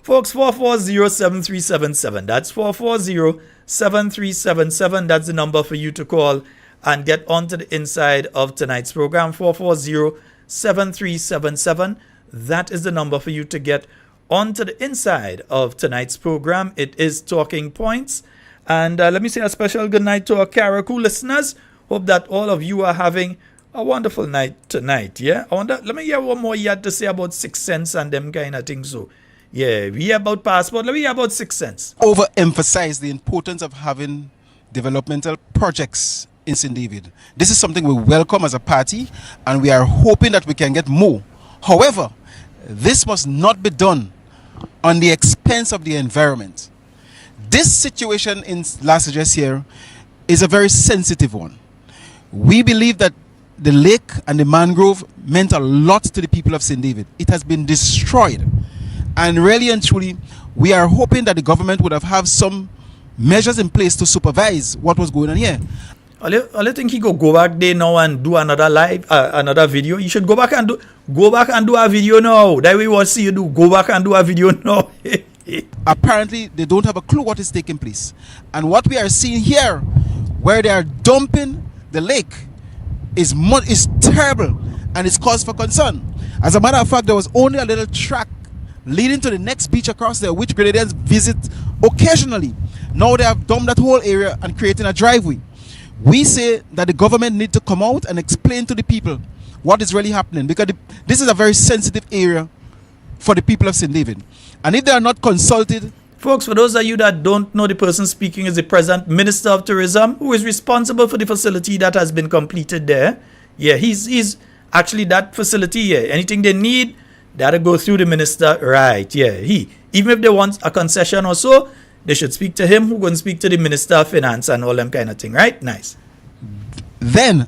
[SPEAKER 1] Folks, 440-7377. That's 440-7377. That's the number for you to call and get onto the inside of tonight's program. 440-7377. That is the number for you to get onto the inside of tonight's program. It is Talking Points. And let me say a special good night to our Carriacou listeners. Hope that all of you are having a wonderful night tonight. Yeah, let me hear one more you had to say about 6 cents and them kind of things. So, yeah, we hear about passport. Let me hear about 6 cents.
[SPEAKER 7] Overemphasize the importance of having developmental projects in St. David. This is something we welcome as a party, and we are hoping that we can get more. However, this must not be done on the expense of the environment. This situation in Las Vegas here is a very sensitive one. We believe that the lake and the mangrove meant a lot to the people of St. David. It has been destroyed. And really and truly, we are hoping that the government would have some measures in place to supervise what was going on here.
[SPEAKER 1] I think he go back there now and do another another video. You should go back and do a video now. That we will see you do. Go back and do a video now.
[SPEAKER 7] Apparently, they don't have a clue what is taking place. And what we are seeing here, where they are dumping the lake, is terrible and it's cause for concern. As a matter of fact, there was only a little track leading to the next beach across there, which Grenadians visit occasionally. Now they have dumped that whole area and creating a driveway. We say that the government need to come out and explain to the people what is really happening, because this is a very sensitive area for the people of St. David. And if they are not consulted...
[SPEAKER 1] Folks, for those of you that don't know, the person speaking is the present Minister of Tourism, who is responsible for the facility that has been completed there. Yeah, he's actually that facility here. Yeah. Anything they need, they have to go through the minister. Right, yeah. Even if they want a concession or so, they should speak to him, who going to speak to the Minister of Finance and all them kind of thing, right? Nice.
[SPEAKER 7] Then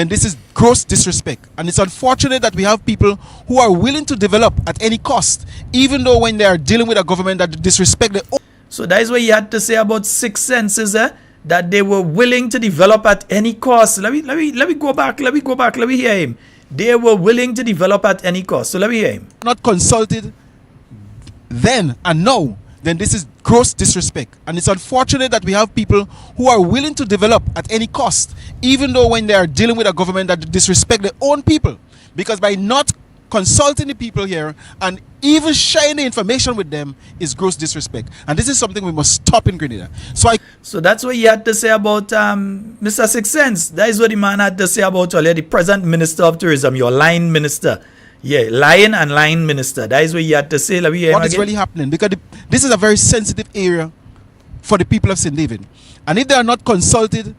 [SPEAKER 7] this is gross disrespect. And it's unfortunate that we have people who are willing to develop at any cost, even though when they are dealing with a government that disrespect the...
[SPEAKER 1] So that is what you had to say about 6 cents, that they were willing to develop at any cost. Let me go back. Let me hear him. They were willing to develop at any cost. So let me hear him.
[SPEAKER 7] Not consulted then and now. Then this is gross disrespect. And it's unfortunate that we have people who are willing to develop at any cost, even though when they are dealing with a government that disrespect their own people. Because by not consulting the people here and even sharing the information with them is gross disrespect. And this is something we must stop in Grenada. So
[SPEAKER 1] that's what you had to say about Mr. 6 Cents. That is what the man had to say about earlier, the present Minister of Tourism, your line minister. Yeah, lion and line minister. That is what you had to say.
[SPEAKER 7] What is really happening? Because this is a very sensitive area for the people of St. David. And if they are not consulted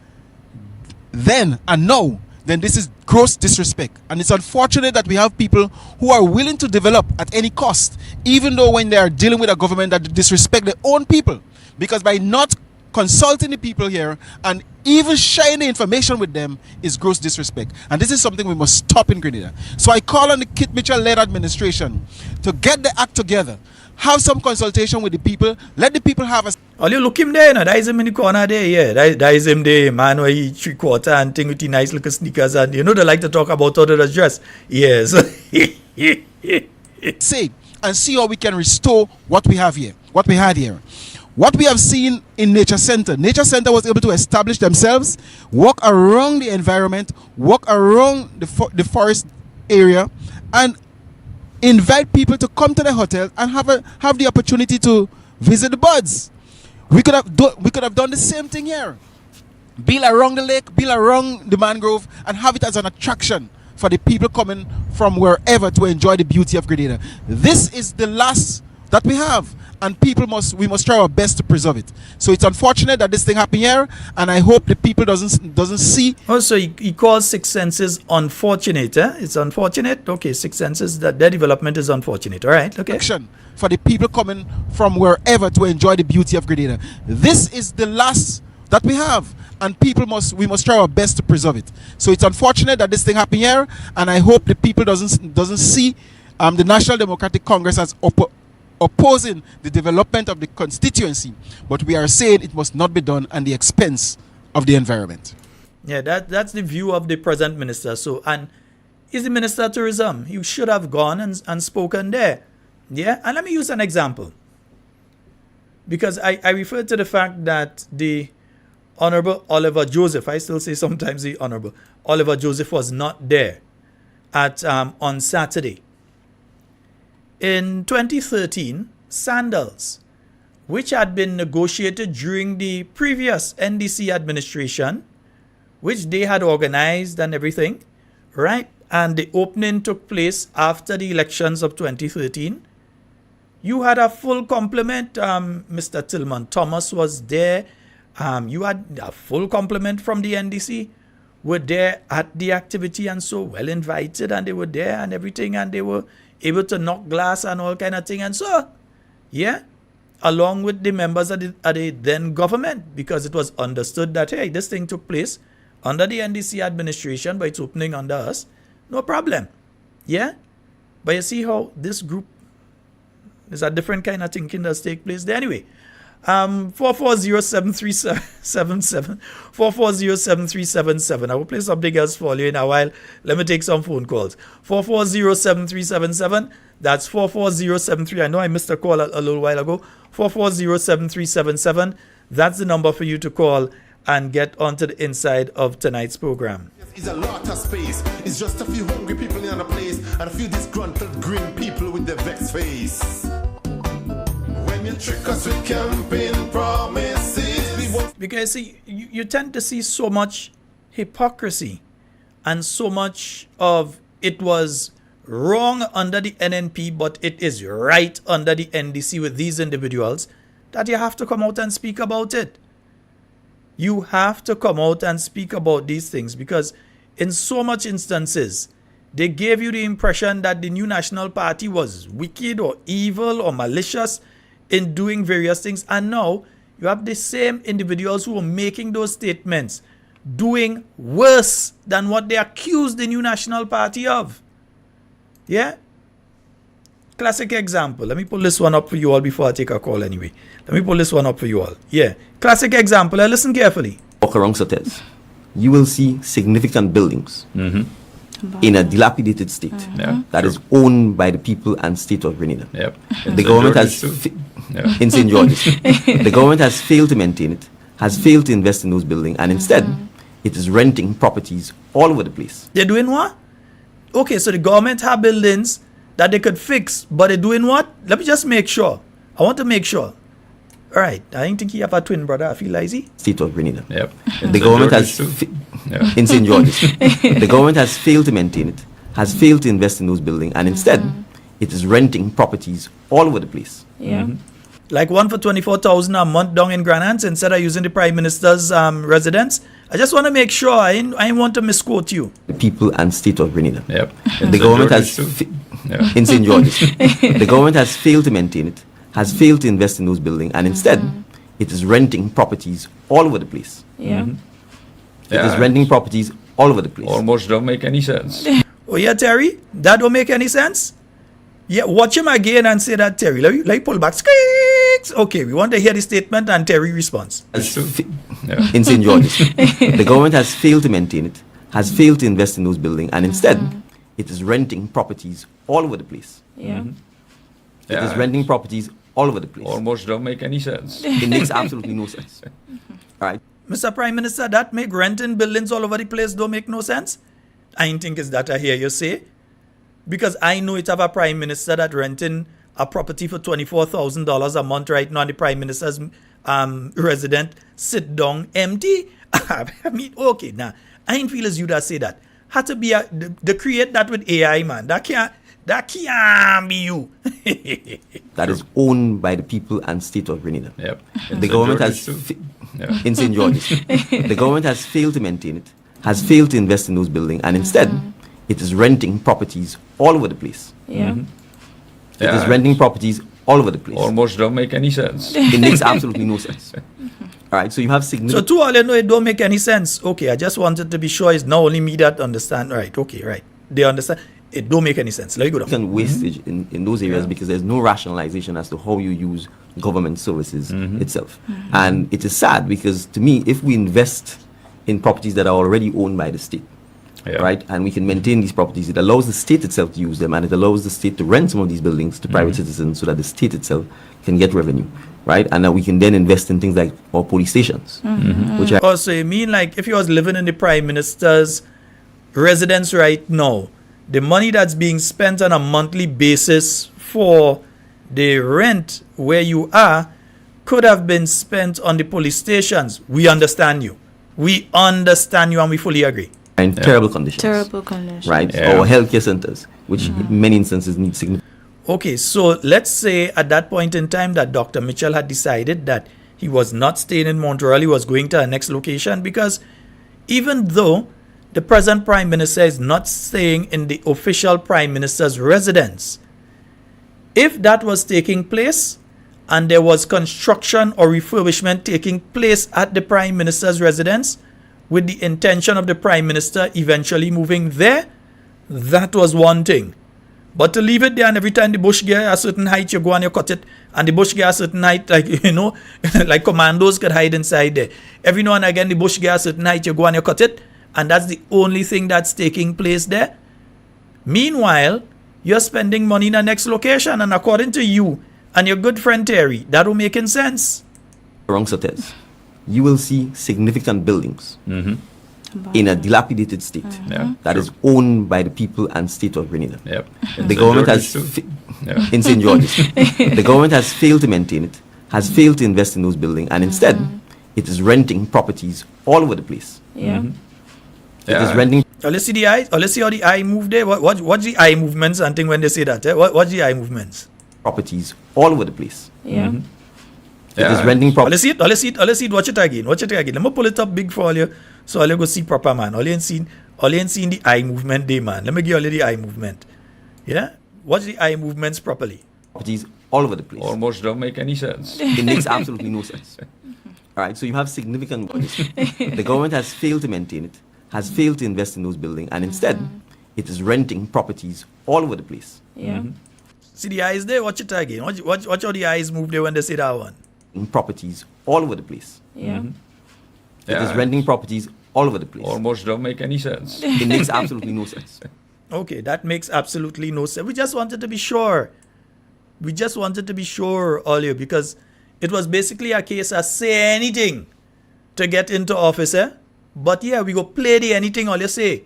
[SPEAKER 7] then and now, then this is gross disrespect. And it's unfortunate that we have people who are willing to develop at any cost, even though when they are dealing with a government that disrespect their own people. Because by not consulting the people here and even sharing the information with them is gross disrespect. And this is something we must stop in Grenada. So I call on the Kit Mitchell-led administration to get the act together, have some consultation with the people. Let the people have a
[SPEAKER 1] All you look him there, that is him in the corner there, yeah. That is him there, man, where he 3/4 and thing with the nice little sneakers, and they like to talk about how to dress. Yes.
[SPEAKER 7] say and see how we can restore what we have here, what we had here. What we have seen in Nature Center was able to establish themselves, walk around the environment, walk around the forest area, and invite people to come to the hotel and have the opportunity to visit the birds. We could have done the same thing here. Build around the lake, build around the mangrove, and have it as an attraction for the people coming from wherever to enjoy the beauty of Grenada. This is the last that we have, and we must try our best to preserve it. So it's unfortunate that this thing happened here, and I hope the people doesn't see.
[SPEAKER 1] Also, he calls Six Senses unfortunate. It's unfortunate. Okay, Six Senses, that their development is unfortunate. All right, okay.
[SPEAKER 7] Action for the people coming from wherever to enjoy the beauty of Grenada. This is the last that we have, and we must try our best to preserve it. So it's unfortunate that this thing happened here, and I hope the people doesn't see the National Democratic Congress as opposing the development of the constituency, but we are saying it must not be done at the expense of the environment.
[SPEAKER 1] Yeah, that's the view of the present minister. So, and he's the Minister of Tourism. You should have gone and spoken there. Yeah, and let me use an example, because I refer to the fact that the Honorable Oliver Joseph, I still say sometimes the Honorable Oliver Joseph, was not there at on Saturday. In 2013, sandals, which had been negotiated during the previous NDC administration, which they had organized and everything, right? And the opening took place after the elections of 2013. You had a full complement. Mr. Tillman Thomas was there. You had a full complement from the NDC. Were there at the activity and so well invited, and they were there and everything, and they were able to knock glass and all kind of thing, and so, yeah, along with the members of the then government, because it was understood that, hey, this thing took place under the NDC administration, but it's opening under us, no problem, yeah. But you see how this group, there's a different kind of thinking that's take place there. Anyway, 440-7377, 440-7377. I will play something else for you in a while. Let me take some phone calls. 440-7377. That's 440-73. I know I missed a call a little while ago. 440-7377. That's the number for you to call and get onto the inside of tonight's program.
[SPEAKER 2] It's a lot of space. It's just a few hungry people in a place and a few disgruntled grim people with their vexed face. When you trick us with campaign promises,
[SPEAKER 1] because see, you tend to see so much hypocrisy and so much of it was wrong under the NNP, but it is right under the NDC with these individuals, that you have to come out and speak about it. You have to come out and speak about these things, because in so much instances, they gave you the impression that the New National Party was wicked or evil or malicious in doing various things. And now you have the same individuals who are making those statements doing worse than what they accused the New National Party of. Yeah? Classic example. Let me pull this one up for you all before I take a call anyway. Let me pull this one up for you all. Yeah. Classic example. Listen carefully.
[SPEAKER 8] Walk around hotels. You will see significant buildings in a dilapidated state that is owned by the people and state of Grenada.
[SPEAKER 9] Yep.
[SPEAKER 8] The government has in St. George's. The government has failed to maintain it, has failed to invest in those buildings, and instead it is renting properties all over the place.
[SPEAKER 1] They're doing what? Okay, so the government have buildings that they could fix, but they're doing what? Let me just make sure. I want to make sure. All right, I didn't think you have a twin brother. I feel lazy.
[SPEAKER 8] State of Grenada.
[SPEAKER 9] Yep.
[SPEAKER 8] The government has in St. George's. The government has failed to maintain it, has failed to invest in those buildings, and instead it is renting properties all over the place.
[SPEAKER 10] Yeah.
[SPEAKER 1] Like one for 24,000 a month down in Grenada instead of using the Prime Minister's residence. I just want to make sure I want to misquote you.
[SPEAKER 8] The people and state of Grenada.
[SPEAKER 9] Yep.
[SPEAKER 8] The government has in St. George's. The government has failed to maintain it, has failed to invest in those buildings, and instead it is renting properties all over the place.
[SPEAKER 10] Yeah.
[SPEAKER 8] It is renting properties all over the place.
[SPEAKER 9] Almost don't make any sense.
[SPEAKER 1] Oh yeah, Terry? That don't make any sense? Yeah, watch him again and say that, Terry. Like pull back. Squeaks. Okay, we want to hear the statement and Terry responds.
[SPEAKER 8] In St. George's, the government has failed to maintain it, has failed to invest in those buildings, and instead, it is renting properties all over the place.
[SPEAKER 9] Yeah.
[SPEAKER 8] It is renting properties all over the place.
[SPEAKER 10] Almost don't make any sense.
[SPEAKER 8] It makes absolutely no sense. All right.
[SPEAKER 1] Mr. Prime Minister, that make renting buildings all over the place don't make no sense? I ain't think it's that I hear you say. Because I know it have a Prime Minister that renting a property for $24,000 a month right now, and the Prime Minister's resident sit down empty. I mean, okay, now, I ain't feel as you that say that. Had to be they create that with AI, man. That can't be you.
[SPEAKER 8] That is owned by the people and state of Grenada.
[SPEAKER 10] Yep.
[SPEAKER 8] The government has in St. George's. The government has failed to maintain it, has failed to invest in those buildings, and instead, it is renting properties all over the place.
[SPEAKER 9] Yeah.
[SPEAKER 8] It is renting properties all over the place.
[SPEAKER 10] Almost don't make any sense.
[SPEAKER 8] It makes absolutely no sense. All right, so you have significant.
[SPEAKER 1] So to all you know, it don't make any sense. Okay, I just wanted to be sure it's not only me that understand. Right, okay, right. They understand. It don't make any sense. Let me go down.
[SPEAKER 8] Wastage in those areas because there's no rationalization as to how you use government services itself. And it is sad because to me, if we invest in properties that are already owned by the state, right, and we can maintain these properties, it allows the state itself to use them, and it allows the state to rent some of these buildings to private citizens so that the state itself can get revenue, right? And that we can then invest in things like our police stations, which are
[SPEAKER 1] Also, you mean like if you was living in the Prime Minister's residence right now, the money that's being spent on a monthly basis for the rent where you are could have been spent on the police stations. We understand you. We understand you and we fully agree.
[SPEAKER 8] in terrible conditions.
[SPEAKER 9] Terrible conditions.
[SPEAKER 8] Right? Or healthcare centers, which in many instances need significant.
[SPEAKER 1] Okay, so let's say at that point in time that Dr. Mitchell had decided that he was not staying in Montreal, he was going to a next location, because even though the present Prime Minister is not staying in the official Prime Minister's residence, if that was taking place and there was construction or refurbishment taking place at the Prime Minister's residence with the intention of the Prime Minister eventually moving there, that was one thing. But to leave it there and every time the bush get a certain height, you go and you cut it, and the bush get a certain height, like, you know, like commandos could hide inside there. Every now and again, the bush get a certain height, you go and you cut it, and that's the only thing that's taking place there. Meanwhile, you're spending money in the next location, and according to you and your good friend Terry, that will make sense.
[SPEAKER 8] Wrong Sotes, you will see significant buildings in a dilapidated state that is owned by the people and state of Grenada. The government has, in St. George's, the government has failed to maintain it, has failed to invest in those buildings, and instead, it is renting properties all over the place. It is renting.
[SPEAKER 1] Oh, let's see the eye. Oh, let's see how the eye move there. What's the eye movements and thing when they say that? What's the eye movements?
[SPEAKER 8] Properties all over the place. It is renting
[SPEAKER 1] Oh,
[SPEAKER 8] properties.
[SPEAKER 1] let's see it. Watch it again. Let me pull it up big for you, so I'll go see proper, man. All you ain't seen the eye movement there, man. Let me give you the eye movement. Yeah? Watch the eye movements properly.
[SPEAKER 8] Properties all over the place.
[SPEAKER 10] Almost don't make any sense.
[SPEAKER 8] It makes absolutely no sense. All right, so you have significant. The government has failed to maintain it, has failed to invest in those buildings, and instead, it is renting properties all over the place.
[SPEAKER 1] See the eyes there? Watch it again. Watch how the eyes move there when they say that one.
[SPEAKER 8] In properties all over the place. It is renting properties all over the place.
[SPEAKER 10] Almost don't make any sense.
[SPEAKER 8] It makes absolutely no sense.
[SPEAKER 1] Okay, that makes absolutely no sense. We just wanted to be sure. Earlier, because it was basically a case of say anything to get into office, eh? But yeah, we go play the anything all you say.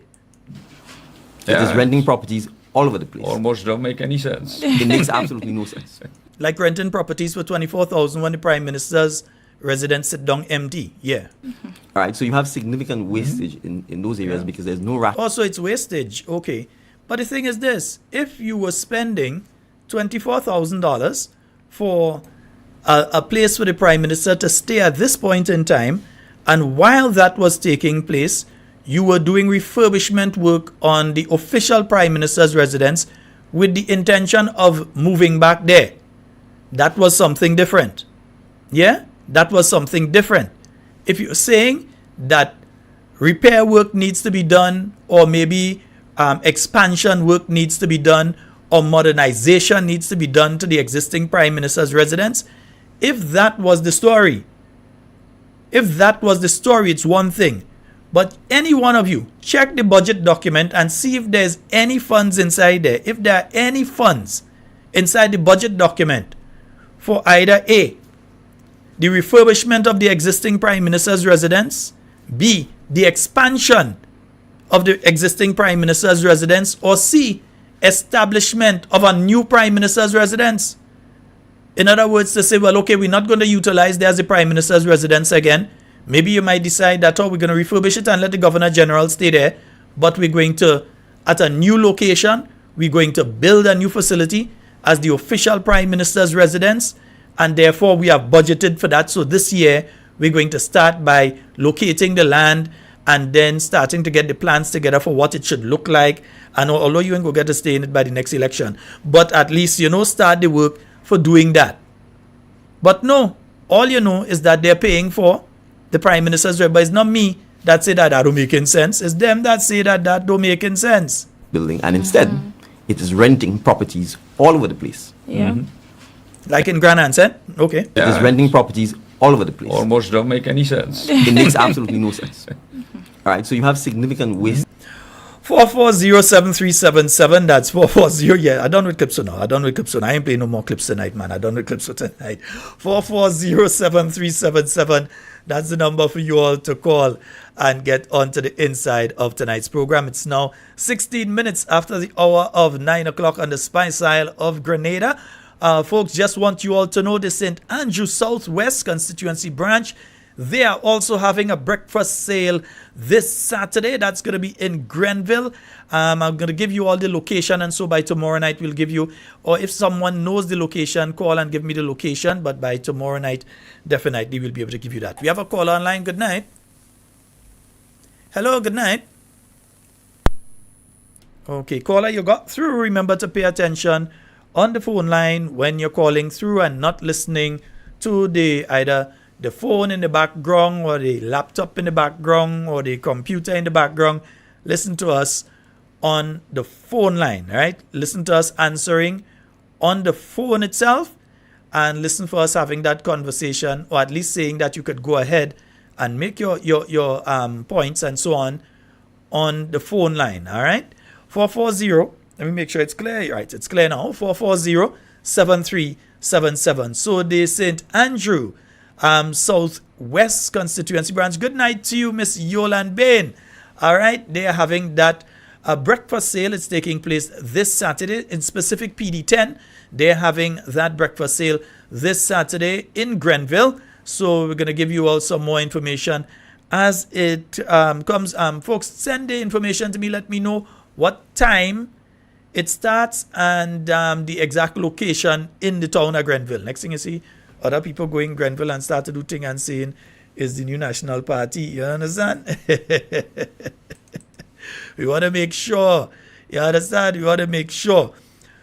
[SPEAKER 8] It is renting properties all over the place.
[SPEAKER 10] Almost don't make any sense.
[SPEAKER 8] It makes absolutely no sense.
[SPEAKER 1] Like renting properties for $24,000 when the Prime Minister's residence sit down empty. Yeah.
[SPEAKER 8] All right, so you have significant wastage in those areas because there's no
[SPEAKER 1] Also, it's wastage. Okay. But the thing is this. If you were spending $24,000 for a place for the Prime Minister to stay at this point in time, and while that was taking place, you were doing refurbishment work on the official Prime Minister's residence with the intention of moving back there. That was something different. Yeah? That was something different. If you're saying that repair work needs to be done, or maybe expansion work needs to be done or modernization needs to be done to the existing prime minister's residence. If that was the story, it's one thing. But any one of you, check the budget document and see if there's any funds inside there. If there are any funds inside the budget document for either A, the refurbishment of the existing prime minister's residence, B, the expansion of the existing prime minister's residence, or C, establishment of a new prime minister's residence. In other words, to say, well, okay, we're not going to utilize there as the prime minister's residence again. Maybe you might decide that, oh, we're going to refurbish it and let the governor general stay there, but we're going to, at a new location, we're going to build a new facility as the official prime minister's residence, and therefore we have budgeted for that. So this year, we're going to start by locating the land and then starting to get the plans together for what it should look like. And although you ain't going to get to stay in it by the next election, but at least, start the work for doing that. But no, all you know is that they're paying for the prime minister's rep, but it's not me that say that don't make any sense. It's them that say that don't make any sense.
[SPEAKER 8] Building, and instead, it is renting properties all over the place.
[SPEAKER 9] Yeah.
[SPEAKER 1] Like in Grenada, okay.
[SPEAKER 8] It is renting properties all over the place.
[SPEAKER 10] Almost don't make any sense.
[SPEAKER 8] It makes absolutely no sense. All right, so you have significant waste.
[SPEAKER 1] 4407377. That's 440. Yeah, I done with clips now. I ain't playing no more clips tonight, man. I done with clips for tonight. 4407377. That's the number for you all to call and get onto the inside of tonight's program. It's now 16 minutes after the hour of 9 o'clock on the Spice Isle of Grenada. Folks, just want you all to know the St. Andrew Southwest constituency branch, they are also having a breakfast sale this Saturday. That's going to be in Grenville. I'm going to give you all the location, and so by tomorrow night we'll give you, or if someone knows the location, call and give me the location. But by tomorrow night, definitely we'll be able to give you that. We have a call online. Good night. Hello, good night. Okay, caller, you got through. Remember to pay attention on the phone line when you're calling through and not listening to either the phone in the background or the laptop in the background or the computer in the background. Listen to us on the phone line, right? Listen to us answering on the phone itself, and listen for us having that conversation, or at least saying that you could go ahead and make your points and so on the phone line, all right? 440, let me make sure it's clear. Right, it's clear now. 440-7377. So the St. Andrew Southwest constituency branch. Good night to you, Miss Yolan Bain. All right, they are having that breakfast sale. It's taking place this Saturday in specific PD10. They're having that breakfast sale this Saturday in Grenville. So we're going to give you all some more information as it comes. Folks, send the information to me. Let me know what time it starts and the exact location in the town of Grenville. Next thing you see, other people going Grenville and start to do thing and saying is the new National Party. You understand? We want to make sure. You understand? We want to make sure.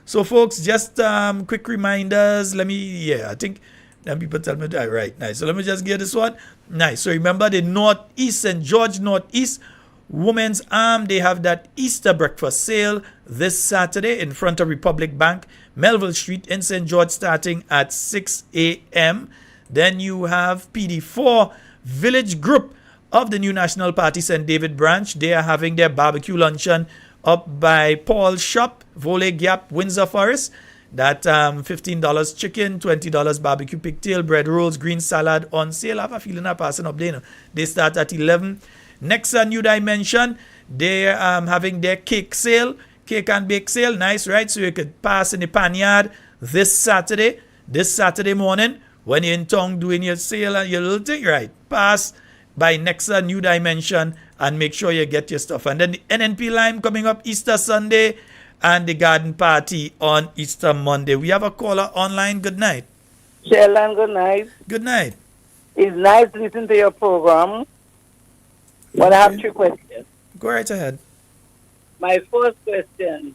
[SPEAKER 1] So, folks, just quick reminders. I think then people tell me that. Right, nice. So let me just get this one. Nice. So remember the Northeast, St. George Northeast Women's Arm. They have that Easter breakfast sale this Saturday in front of Republic Bank, Melville Street in St. George, starting at 6 a.m. Then you have PD4 Village Group of the New National Party St. David branch. They are having their barbecue luncheon up by Paul's Shop, Vole Gap, Windsor Forest. That $15 chicken, $20 barbecue pigtail, bread rolls, green salad on sale. I have a feeling I'm passing up there. They start at 11. Next, New Dimension, they're having their cake sale, cake and bake sale. Nice, right? So you could pass in the panyard this Saturday morning when you're in town doing your sale and your little thing, right? Pass by Nexa New Dimension and make sure you get your stuff. And then the NNP Lime coming up Easter Sunday and the garden party on Easter Monday. We have a caller online. Good night.
[SPEAKER 11] Sheldon, good night.
[SPEAKER 1] Good night.
[SPEAKER 11] It's nice to listen to your program. But I have 3 questions.
[SPEAKER 1] Go right ahead.
[SPEAKER 11] My first question,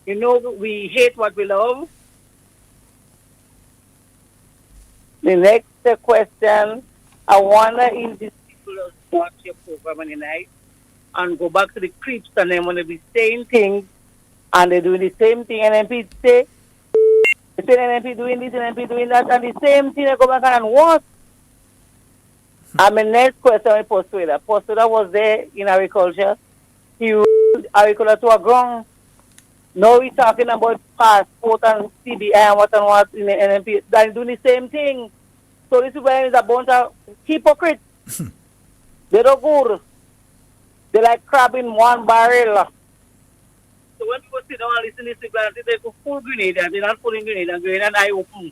[SPEAKER 11] we hate what we love. The next question, I wonder if these people watch your program tonight and go back to the creeps and then want to be saying things And they're doing the same thing. NMP say, NMP doing this, NMP doing that, and the same thing they go back and worse. And my next question is Postuela. Postuela was there in agriculture. He ruled agriculture to a ground. Now we're talking about passport and CBI and what in the NMP. They're doing the same thing. So this is where is a bunch of hypocrites. They don't good. They like crab in one barrel. So when people sit down and listen to this people, they go full Grenada, they're not pulling Grenada, and Grenada eye open.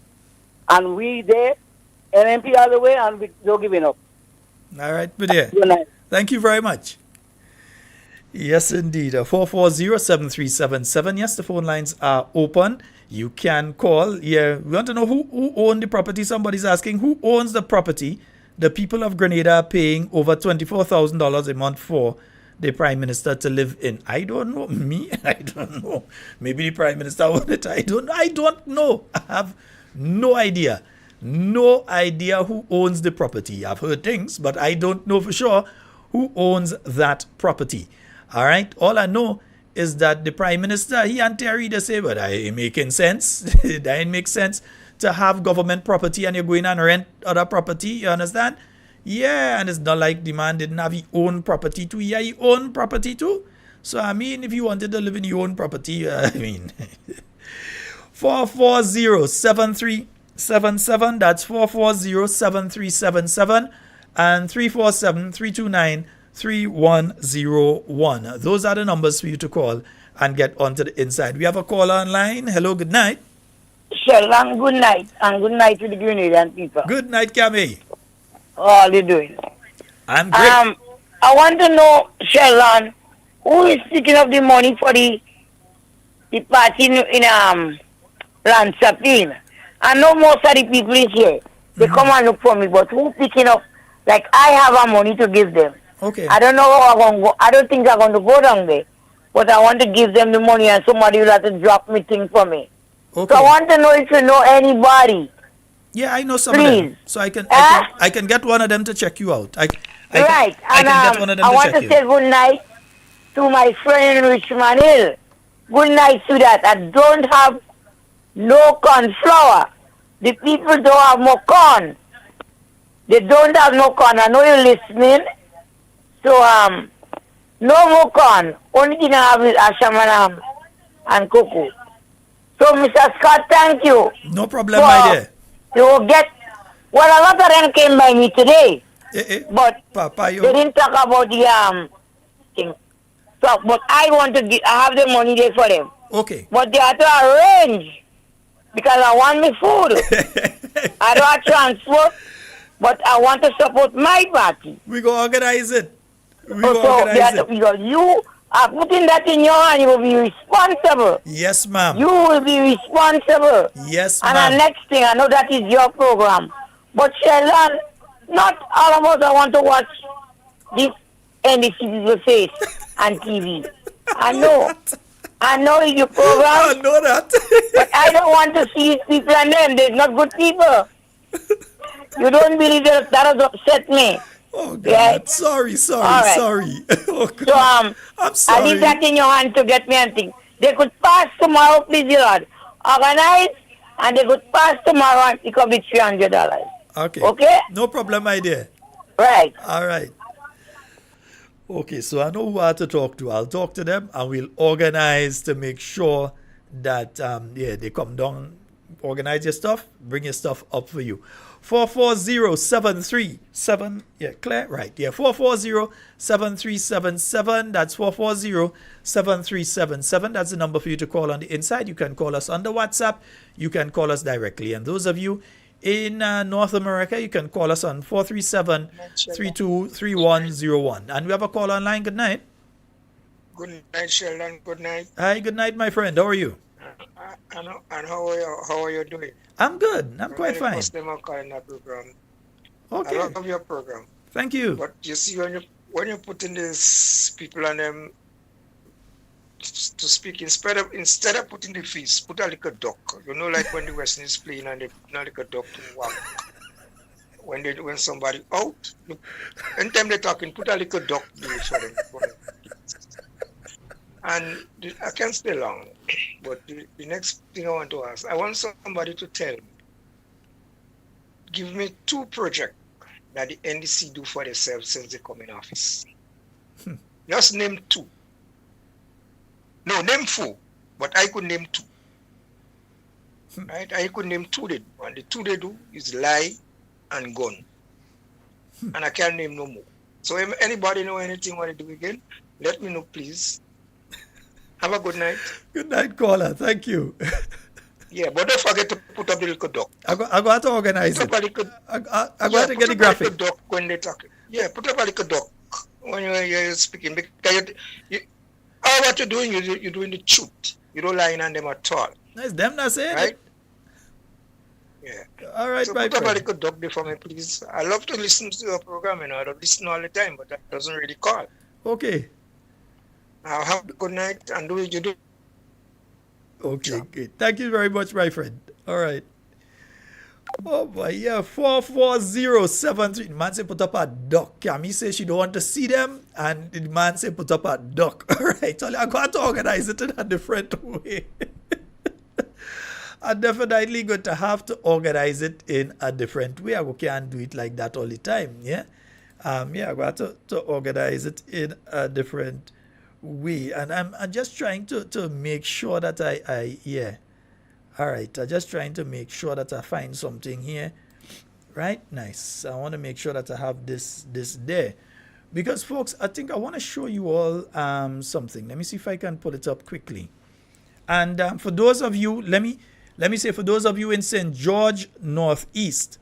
[SPEAKER 11] And we there, NMP all the way, and we don't giving up.
[SPEAKER 1] All right, but yeah.
[SPEAKER 11] Good night.
[SPEAKER 1] Thank you very much. Yes, indeed. 440-7377. Yes, the phone lines are open. You can call. Yeah, we want to know who owned the property. Somebody's asking who owns the property. The people of Grenada are paying over $24,000 a month for the Prime Minister to live in. I don't know. Me? I don't know. Maybe the Prime Minister owned it. I don't know. I have no idea. No idea who owns the property. I've heard things, but I don't know for sure who owns that property. All right. All I know is that the Prime Minister, he and Terry, they say, but that ain't making sense. That ain't make sense to have government property and you're going and rent other property. You understand? Yeah, and it's not like the man didn't have his own property too. Yeah, he owned property too. So, I mean, if you wanted to live in your own property, 440-7377. That's 440-7377. And 347-329-3101. Those are the numbers for you to call and get onto the inside. We have a caller online. Hello, good night.
[SPEAKER 11] Sheldon, good night. And good night to the Grenadian people.
[SPEAKER 1] Good night, Cammy.
[SPEAKER 11] How are you doing?
[SPEAKER 1] I'm great.
[SPEAKER 11] I want to know, Sheldon, who is picking up the money for the party in Lansapine? I know most of the people is here. They come and look for me, but who picking up? Like, I have a money to give them.
[SPEAKER 1] Okay.
[SPEAKER 11] I don't know how I'm going to go. I don't think I'm going to go down there. But I want to give them the money and somebody will have to drop me things for me.
[SPEAKER 1] Okay.
[SPEAKER 11] So I want to know if you know anybody.
[SPEAKER 1] Yeah, I know some
[SPEAKER 11] Please.
[SPEAKER 1] of them. So I can get one of them to check you out. I can get one of them
[SPEAKER 11] I
[SPEAKER 1] to
[SPEAKER 11] want
[SPEAKER 1] check
[SPEAKER 11] to
[SPEAKER 1] you.
[SPEAKER 11] say good night to my friend in Richmond Hill. Good night to that. I don't have no corn flour. The people don't have more corn. They don't have no corn. I know you're listening. So, no more corn. Only thing I have is asham and cocoa. So, Mr. Scott, thank you.
[SPEAKER 1] No problem, my dear.
[SPEAKER 11] You get, well, a lot of them came by me today. But
[SPEAKER 1] Papa,
[SPEAKER 11] they didn't talk about the thing. So, but I want to get, I have the money there for them.
[SPEAKER 1] Okay.
[SPEAKER 11] But they have to arrange because I want me food. I don't have transport, but I want to support my party.
[SPEAKER 1] We go organize it.
[SPEAKER 11] Because you are putting that in your hand, you will be responsible.
[SPEAKER 1] Yes, ma'am.
[SPEAKER 11] You will be responsible.
[SPEAKER 1] Yes,
[SPEAKER 11] ma'am.
[SPEAKER 1] ma'am.
[SPEAKER 11] And the next thing, I know that is your program. But Sheldon, not all of us I want to watch this NDC people face on TV. I know it's your program.
[SPEAKER 1] I know that.
[SPEAKER 11] But I don't want to see people and them. They're not good people. You don't believe that has upset me.
[SPEAKER 1] Oh, God.
[SPEAKER 11] Yeah.
[SPEAKER 1] Sorry.
[SPEAKER 11] Right.
[SPEAKER 1] Sorry. Oh, God.
[SPEAKER 11] So,
[SPEAKER 1] I'm sorry.
[SPEAKER 11] I leave that in your hand to get me and think. They could pass tomorrow, please, Lord. Organize, and they could pass tomorrow and it could be $300.
[SPEAKER 1] Okay.
[SPEAKER 11] Okay?
[SPEAKER 1] No problem, my dear.
[SPEAKER 11] Right.
[SPEAKER 1] All right. Okay, so I know who I have to talk to. I'll talk to them and we'll organize to make sure that, they come down, organize your stuff, bring your stuff up for you. 440-737. Yeah, Claire? Right. Yeah, 440-7377. That's 440-7377. That's the number for you to call on the inside. You can call us on the WhatsApp. You can call us directly. And those of you in North America, you can call us on 437-323101. And we have a call online. Good night.
[SPEAKER 9] Good night, Sheldon. Good night.
[SPEAKER 1] Hi, good night, my friend. How are you?
[SPEAKER 9] And how are you doing?
[SPEAKER 1] I'm good. I'm quite fine.
[SPEAKER 9] Customer calling that program.
[SPEAKER 1] Okay.
[SPEAKER 9] I love your program.
[SPEAKER 1] Thank you.
[SPEAKER 9] But you see, when you put in these people and them to speak, instead of putting the fees, put a little duck. You know, like when the Western is playing and they put a little duck to walk. When somebody out, look, anytime they're talking, put a little duck for them. And I can't stay long, but the next thing I want to ask, I want somebody to tell me, give me 2 projects that the NDC do for themselves since they come in office. Just name 2. No, name 4, but I could name 2. Right? I could name 2 they do, and the 2 they do is lie and gun. And I can't name no more. So if anybody know anything what they do again, let me know, please. Have a good night.
[SPEAKER 1] Good night, caller. Thank you.
[SPEAKER 9] Yeah, but don't forget to put up the little duck.
[SPEAKER 1] I got to organize it. I got to get the graphic.
[SPEAKER 9] Put up a little duck when they talk. Yeah, put up a little duck when you're speaking. Because all what you're doing, you're doing the truth. You don't lie on them at all.
[SPEAKER 1] Nice, them not saying
[SPEAKER 9] right?
[SPEAKER 1] it.
[SPEAKER 9] Yeah.
[SPEAKER 1] All right,
[SPEAKER 9] so
[SPEAKER 1] my
[SPEAKER 9] put up a
[SPEAKER 1] friend.
[SPEAKER 9] little duck there for me, please. I love to listen to your program, I don't listen all the time, but that doesn't really call.
[SPEAKER 1] Okay.
[SPEAKER 9] Have a good night and do what you do.
[SPEAKER 1] Okay, good. Thank you very much, my friend. All right. Oh boy, yeah, 44073. The man say put up a duck. Cammy say she don't want to see them, and the man say put up a duck. All right, I got to organize it in a different way. I'm definitely going to have to organize it in a different way. I can't do it like that all the time. Yeah, I got to organize it in a different way, and I'm just trying to make sure that I all right, I'm just trying to make sure that I find something here. Right, nice. I want to make sure that I have this there, because folks, I think I want to show you all something. Let me see if I can pull it up quickly. And for those of you, let me say, for those of you in St. George Northeast,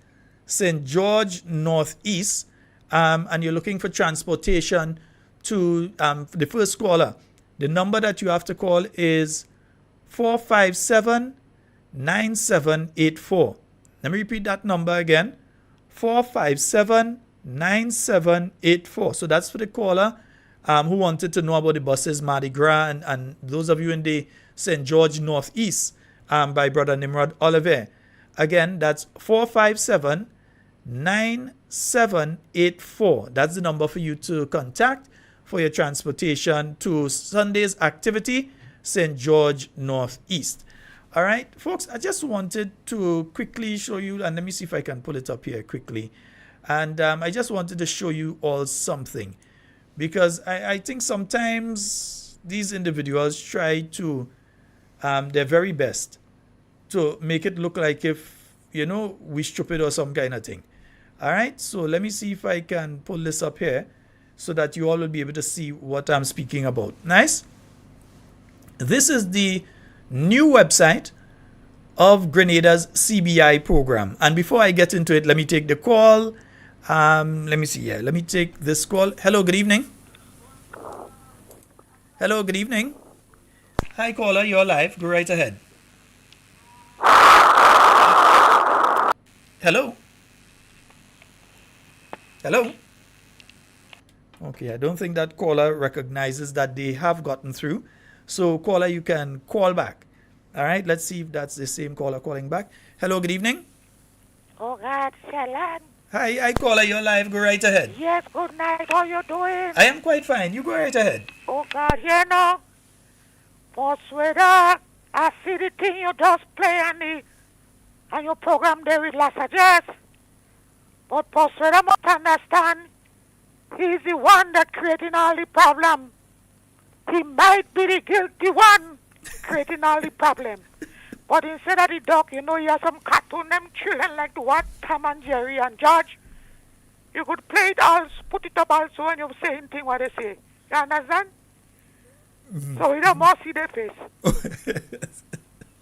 [SPEAKER 1] and you're looking for transportation to the first caller, the number that you have to call is 457-9784. Let me repeat that number again, 457-9784. So that's for the caller who wanted to know about the buses, Mardi Gras, and those of you in the St. George Northeast, by Brother Nimrod Oliver. Again, that's 457-9784. That's the number for you to contact for your transportation to Sunday's activity, St. George Northeast. All right, folks, I just wanted to quickly show you, and let me see if I can pull it up here quickly. And I just wanted to show you all something, because I think sometimes these individuals try to their very best to make it look like if, we stupid or some kind of thing. All right, so let me see if I can pull this up here so that you all will be able to see what I'm speaking about. Nice. This is the new website of Grenada's CBI program. And before I get into it, let me take the call. Let me see here. Let me take this call. Hello, good evening. Hello, good evening. Hi, caller, you're live. Go right ahead. Hello? Hello? Okay, I don't think that caller recognizes that they have gotten through. So, caller, you can call back. All right, let's see if that's the same caller calling back. Hello, good evening.
[SPEAKER 12] Oh, God, Sheldon.
[SPEAKER 1] Hi, caller, you're live. Go right ahead.
[SPEAKER 12] Yes, good night. How you doing?
[SPEAKER 1] I am quite fine. You go right ahead.
[SPEAKER 12] Oh, God, Persuader, I see the thing you just play on your program there with Lassages. But Persuader must understand, he's the one that creating all the problem. He might be the guilty one creating all the problem. But instead of the dog, you have some cartoon, them children like the what, Tom and Jerry and George. You could play it also, put it up also when you're saying thing what they say. You understand? Mm-hmm. So we don't must see their face.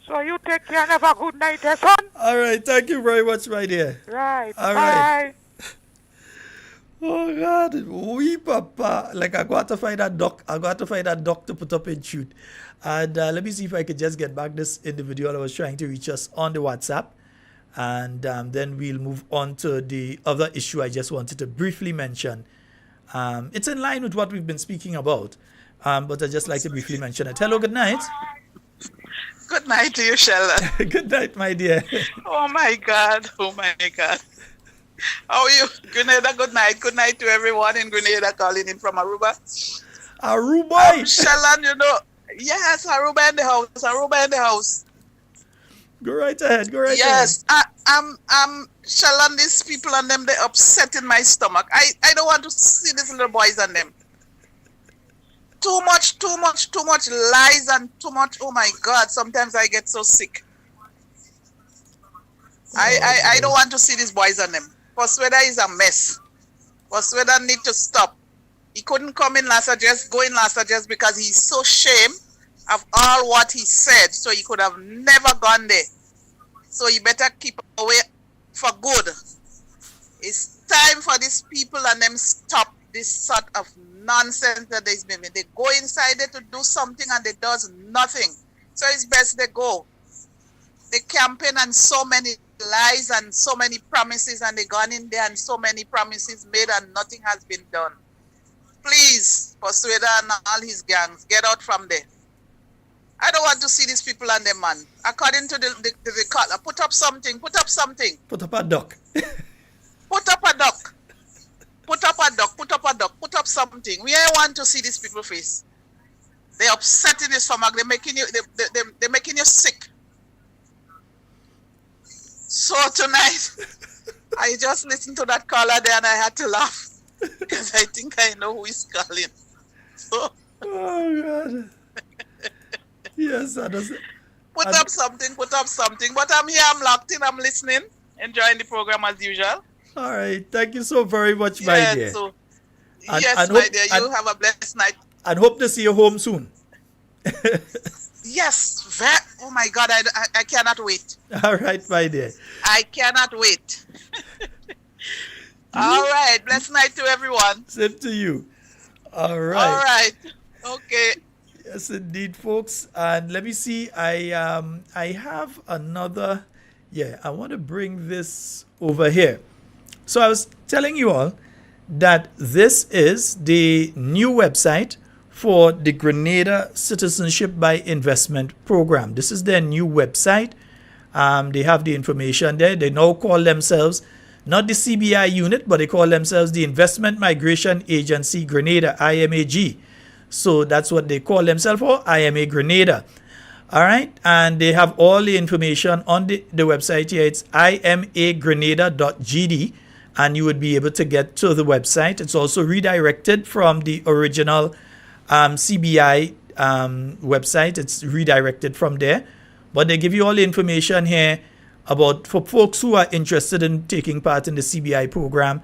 [SPEAKER 12] So you take care and have a good night, son.
[SPEAKER 1] All right, thank you very much, my dear.
[SPEAKER 12] Right.
[SPEAKER 1] All
[SPEAKER 12] bye.
[SPEAKER 1] Right. Oh God, we papa. Like I got to find that doc. To put up in shoot. And let me see if I could just get back this individual that was trying to reach us on the WhatsApp. And then we'll move on to the other issue I just wanted to briefly mention. It's in line with what we've been speaking about. But I'd just like to briefly mention it. Hello, good night.
[SPEAKER 13] Good night to you, Sheldon.
[SPEAKER 1] Good night, my dear.
[SPEAKER 13] Oh my God. How are you? Grenada, good night. Good night to everyone in Grenada calling in from Aruba.
[SPEAKER 1] Aruba.
[SPEAKER 13] Sheldon, you know, yes, Aruba in the house. Aruba in the house.
[SPEAKER 1] Go right ahead. Go right
[SPEAKER 13] yes, Sheldon, these people and them, they upset in my stomach. I don't want to see these little boys and them. Too much lies and too much, oh my God, sometimes I get so sick. I don't want to see these boys and them. Posweda is a mess. Posweda need to stop. He couldn't come in last address, go in last address because he's so ashamed of all what he said. So he could have never gone there. So you better keep away for good. It's time for these people and them stop this sort of nonsense that they's been. They go inside there to do something and they does nothing. So it's best they go. They campaign and so many lies and so many promises and they gone in there and so many promises made and nothing has been done. Please, Posweda and all his gangs, get out from there. I don't want to see these people and them, man. According to the caller, put up something.
[SPEAKER 1] Put up a duck.
[SPEAKER 13] Put up a duck. Put up something. We ain't want to see these people face. They're upsetting your stomach. They're making you sick. So tonight, I just listened to that caller there and I had to laugh because I think I know who is calling. So.
[SPEAKER 1] Oh God. Yes, that does.
[SPEAKER 13] Put up something. But I'm here, I'm locked in, I'm listening, enjoying the program as usual.
[SPEAKER 1] All right. Thank you so very much, my dear.
[SPEAKER 13] Yes, my dear. You have a blessed night.
[SPEAKER 1] And hope to see you home soon.
[SPEAKER 13] Yes. Oh, my God. I cannot wait.
[SPEAKER 1] All right, my dear.
[SPEAKER 13] I cannot wait. All right. Blessed night to everyone.
[SPEAKER 1] Same to you. All right.
[SPEAKER 13] All right. Okay.
[SPEAKER 1] Yes, indeed, folks. And let me see. I have another. Yeah, I want to bring this over here. So I was telling you all that this is the new website for the Grenada Citizenship by Investment Program. This is their new website. They have the information there. They now call themselves not the CBI unit, but they call themselves the Investment Migration Agency Grenada, IMAG. So that's what they call themselves for, IMA Grenada. All right. And they have all the information on the website here. It's imagrenada.gd. And you would be able to get to the website. It's also redirected from the original CBI website. It's redirected from there. But they give you all the information here about for folks who are interested in taking part in the CBI program.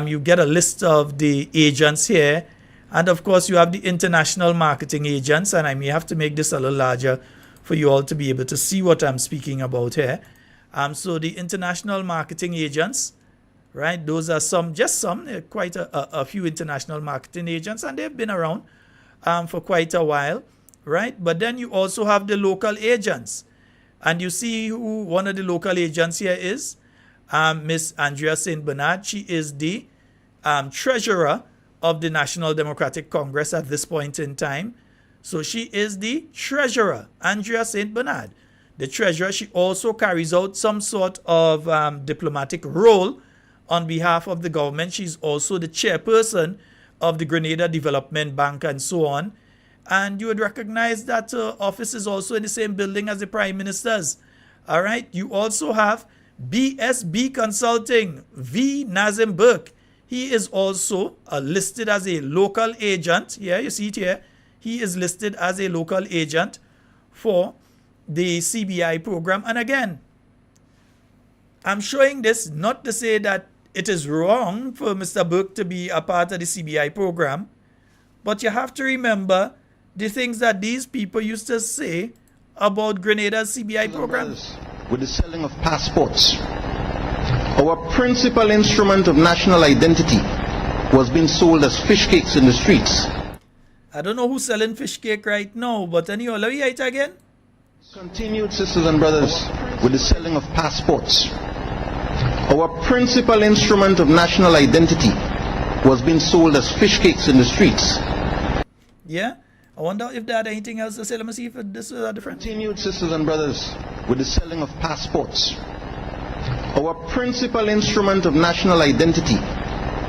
[SPEAKER 1] You get a list of the agents here. And of course, you have the international marketing agents. And I may have to make this a little larger for you all to be able to see what I'm speaking about here. So the international marketing agents, right? Those are quite a few international marketing agents, and they've been around for quite a while, right? But then you also have the local agents. And you see who one of the local agents here is, Miss Andrea St. Bernard. She is the treasurer of the National Democratic Congress at this point in time. So she is the treasurer, Andrea St. Bernard. The treasurer, she also carries out some sort of diplomatic role on behalf of the government. She's also the chairperson of the Grenada Development Bank and so on. And you would recognize that office is also in the same building as the Prime Minister's. All right. You also have BSB Consulting, V. Nazim Burke. He is also listed as a local agent. Yeah, you see it here. He is listed as a local agent for the CBI program. And again, I'm showing this not to say that it is wrong for Mr. Burke to be a part of the CBI program, but you have to remember the things that these people used to say about Grenada's CBI program.
[SPEAKER 14] With the selling of passports, our principal instrument of national identity was being sold as fish cakes in the streets.
[SPEAKER 1] I don't know who's selling fish cake right now, but anyway, let me hear it again.
[SPEAKER 14] Continued, sisters and brothers, with the selling of passports. Our principal instrument of national identity was being sold as fish cakes in the streets.
[SPEAKER 1] Yeah? I wonder if they had anything else to say. Let me see if this is different.
[SPEAKER 14] Continued, sisters and brothers, with the selling of passports. Our principal instrument of national identity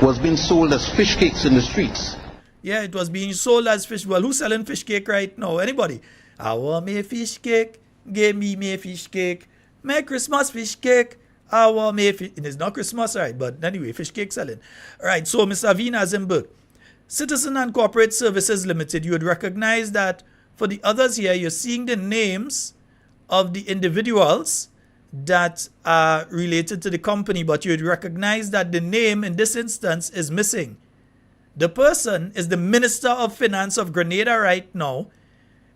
[SPEAKER 14] was being sold as fish cakes in the streets.
[SPEAKER 1] Yeah, it was being sold as fish. Well, who's selling fish cake right now? Anybody? I want me fish cake. Give me fish cake. Merry Christmas fish cake. I want me fish. It's not Christmas, right? But anyway, fish cake selling. All right, so Mr. V. Nazimberg. Citizen and Corporate Services Limited. You would recognize that for the others here, you're seeing the names of the individuals that are related to the company, but you would recognize that the name in this instance is missing. The person is the Minister of Finance of Grenada right now.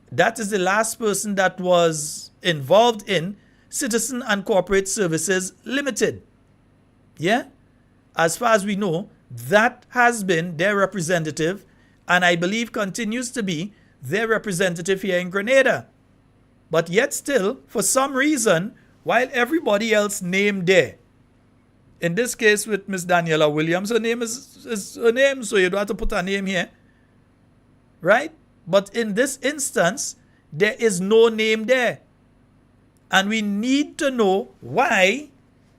[SPEAKER 1] That is the last person that was involved in Citizen and Corporate Services Limited. Yeah? As far as we know, that has been their representative, and I believe continues to be their representative here in Grenada. But yet still, for some reason, while everybody else named there, in this case with Miss Daniela Williams, her name is her name, so you don't have to put her name here. Right? But in this instance, there is no name there. And we need to know why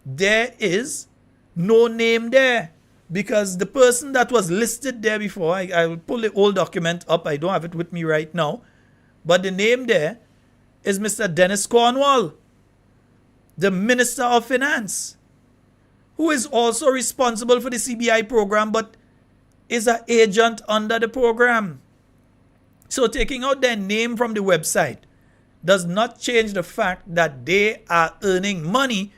[SPEAKER 1] there is no name there. Because the person that was listed there before, I will pull the old document up. I don't have it with me right now. But the name there is Mr. Dennis Cornwall, the Minister of Finance, who is also responsible for the CBI program, but is an agent under the program. So taking out their name from the website does not change the fact that they are earning money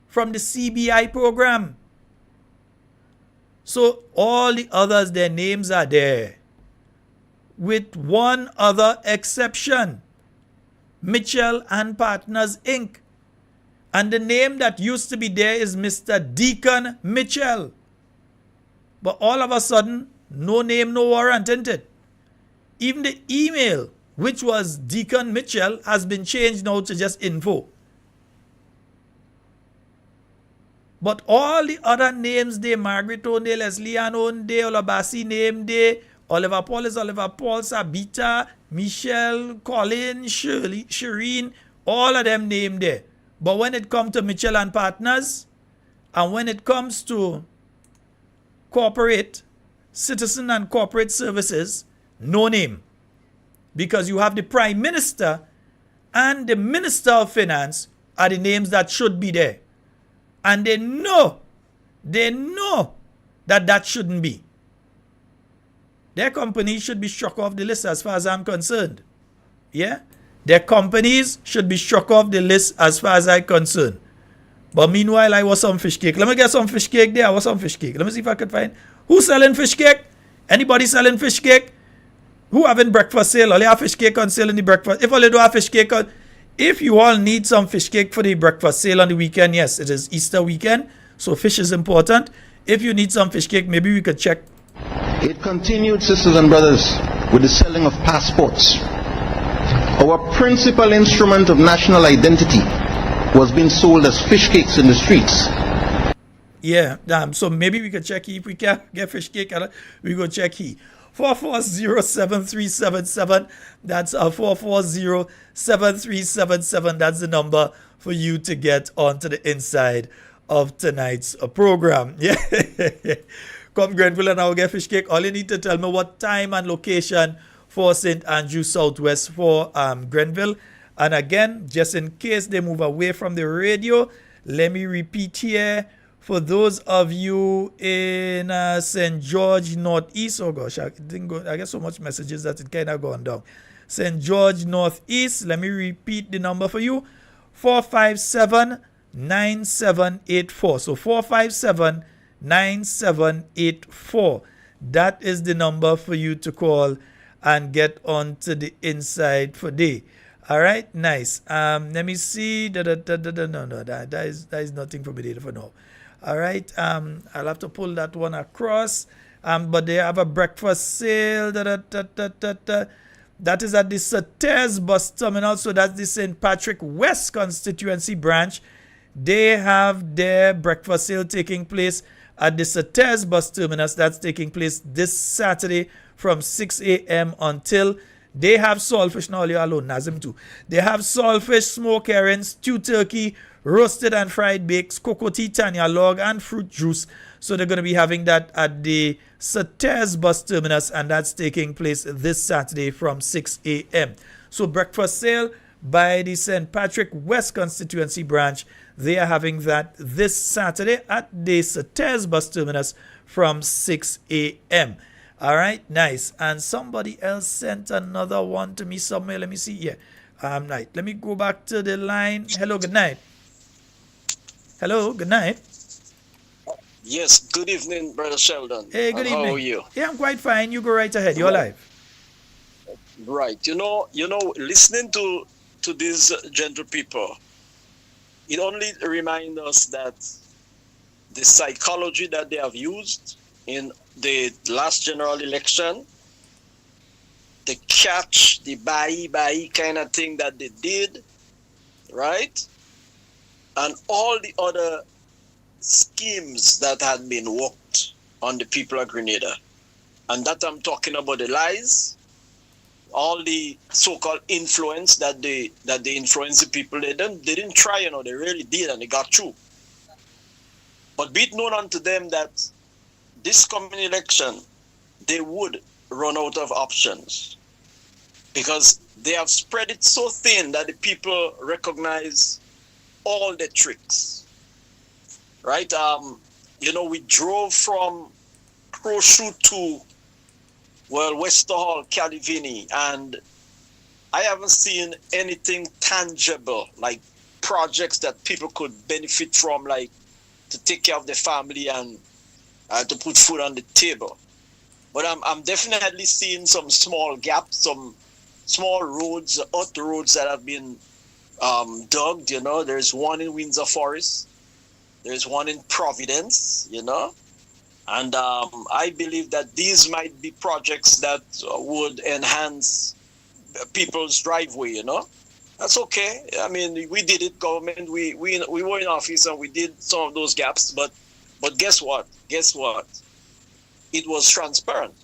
[SPEAKER 1] from the CBI program. So all the others, their names are there, with one other exception, Mitchell and Partners Inc. And the name that used to be there is Mr. Deacon Mitchell. But all of a sudden, no name, no warrant, isn't it? Even the email, which was Deacon Mitchell, has been changed now to just info. But all the other names, they Margaret O'Neill, Leslie Ann O'Neill, Olabasi name they, Oliver Paul is Oliver Paul, Sabita, Michelle, Colin, Shirley, Shireen, all of them named there. But when it comes to Mitchell and Partners, and when it comes to corporate, citizen and corporate services, no name. Because you have the Prime Minister and the Minister of Finance are the names that should be there. And they know that that shouldn't be. Their companies should be struck off the list as far as I'm concerned. Yeah? Their companies should be struck off the list as far as I'm concerned. But meanwhile, I was some fish cake. Let me get some fish cake there. I was some fish cake. Let me see if I could find. Who's selling fish cake? Anybody selling fish cake? Who having breakfast sale? Or they have fish cake on sale in the breakfast? If all they do have fish cake on... If you all need some fish cake for the breakfast sale on the weekend, yes, it is Easter weekend, so fish is important. If you need some fish cake, maybe we could check.
[SPEAKER 14] It continued, sisters and brothers, with the selling of passports. Our principal instrument of national identity was being sold as fish cakes in the streets.
[SPEAKER 1] Yeah, so maybe we could check if we can get fish cake. We go check he. 440-7377. That's 440-7377. That's the number for you to get onto the inside of tonight's program. Yeah. Come Grenville and I'll get fish cake. All you need to tell me what time and location for St. Andrew Southwest for Grenville. And again, just in case they move away from the radio, let me repeat here. For those of you in St. George Northeast, oh gosh, I get so much messages that it kind of gone down. St. George Northeast, let me repeat the number for you. 457-9784. So 457-9784. That is the number for you to call and get onto the inside for day. All right, nice. Let me see. No, that is nothing for me data for now. All right, I'll have to pull that one across. But they have a breakfast sale. That is at the Sauters bus terminal. So that's the St. Patrick West constituency branch. They have their breakfast sale taking place at the Sauters bus terminus. That's taking place this Saturday from 6 a.m. until... They have saltfish. Now you're alone, Nazim too. They have saltfish, smoked herring, stewed turkey, roasted and fried bakes, cocoa tea, tanya log, and fruit juice. So they're going to be having that at the Sauters bus terminus, and that's taking place this Saturday from 6 a.m. So breakfast sale by the St. Patrick West Constituency branch. They are having that this Saturday at the Sauters bus terminus from 6 a.m. All right, nice. And somebody else sent another one to me somewhere. Let me see here. Right. Let me go back to the line. Hello, good night. Hello, good night.
[SPEAKER 15] Yes, good evening, Brother Sheldon.
[SPEAKER 1] Hey, good evening.
[SPEAKER 15] How are you?
[SPEAKER 1] Yeah, I'm quite fine. You go right ahead. You're live.
[SPEAKER 15] Right. You know, listening to these gentle people, it only reminds us that the psychology that they have used in the last general election, the catch, the buy kind of thing that they did, right? And all the other schemes that had been worked on the people of Grenada. And that I'm talking about the lies, all the so-called influence that they influence the people. They didn't try, they really did, and they got through. But be it known unto them that this coming election, they would run out of options, because they have spread it so thin that the people recognize all the tricks, right? We drove from Carriacou to, Wester Hall, Calivini, and I haven't seen anything tangible, like projects that people could benefit from, like to take care of their family and to put food on the table. But I'm definitely seeing some small gaps, some small roads, earth roads that have been dug. There's one in Windsor Forest, there's one in Providence, and I believe that these might be projects that would enhance people's driveway. That's okay. I mean, we did it, government. We were in office and we did some of those gaps. But guess what? It was transparent.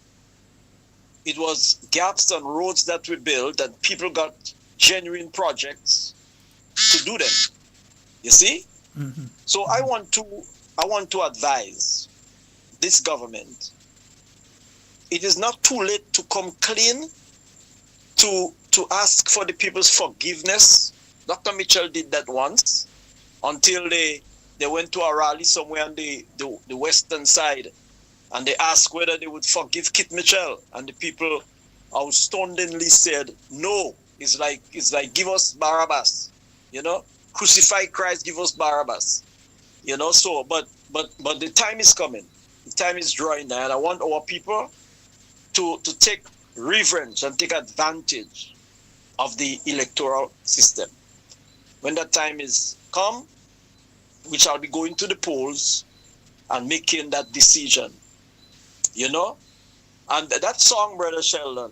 [SPEAKER 15] It was gaps on roads that we built that people got genuine projects to do them. You see?
[SPEAKER 1] Mm-hmm.
[SPEAKER 15] So I want to advise this government. It is not too late to come clean, to ask for the people's forgiveness. Dr. Mitchell did that once, until they went to a rally somewhere on the western side, and they asked whether they would forgive Kit Mitchell, and the people outstandingly said no. It's like give us Barabbas, crucify Christ, give us Barabbas, So, but the time is coming, the time is drawing now, and I want our people to take revenge and take advantage of the electoral system. When that time is come, we shall be going to the polls and making that decision. And that song, Brother Sheldon,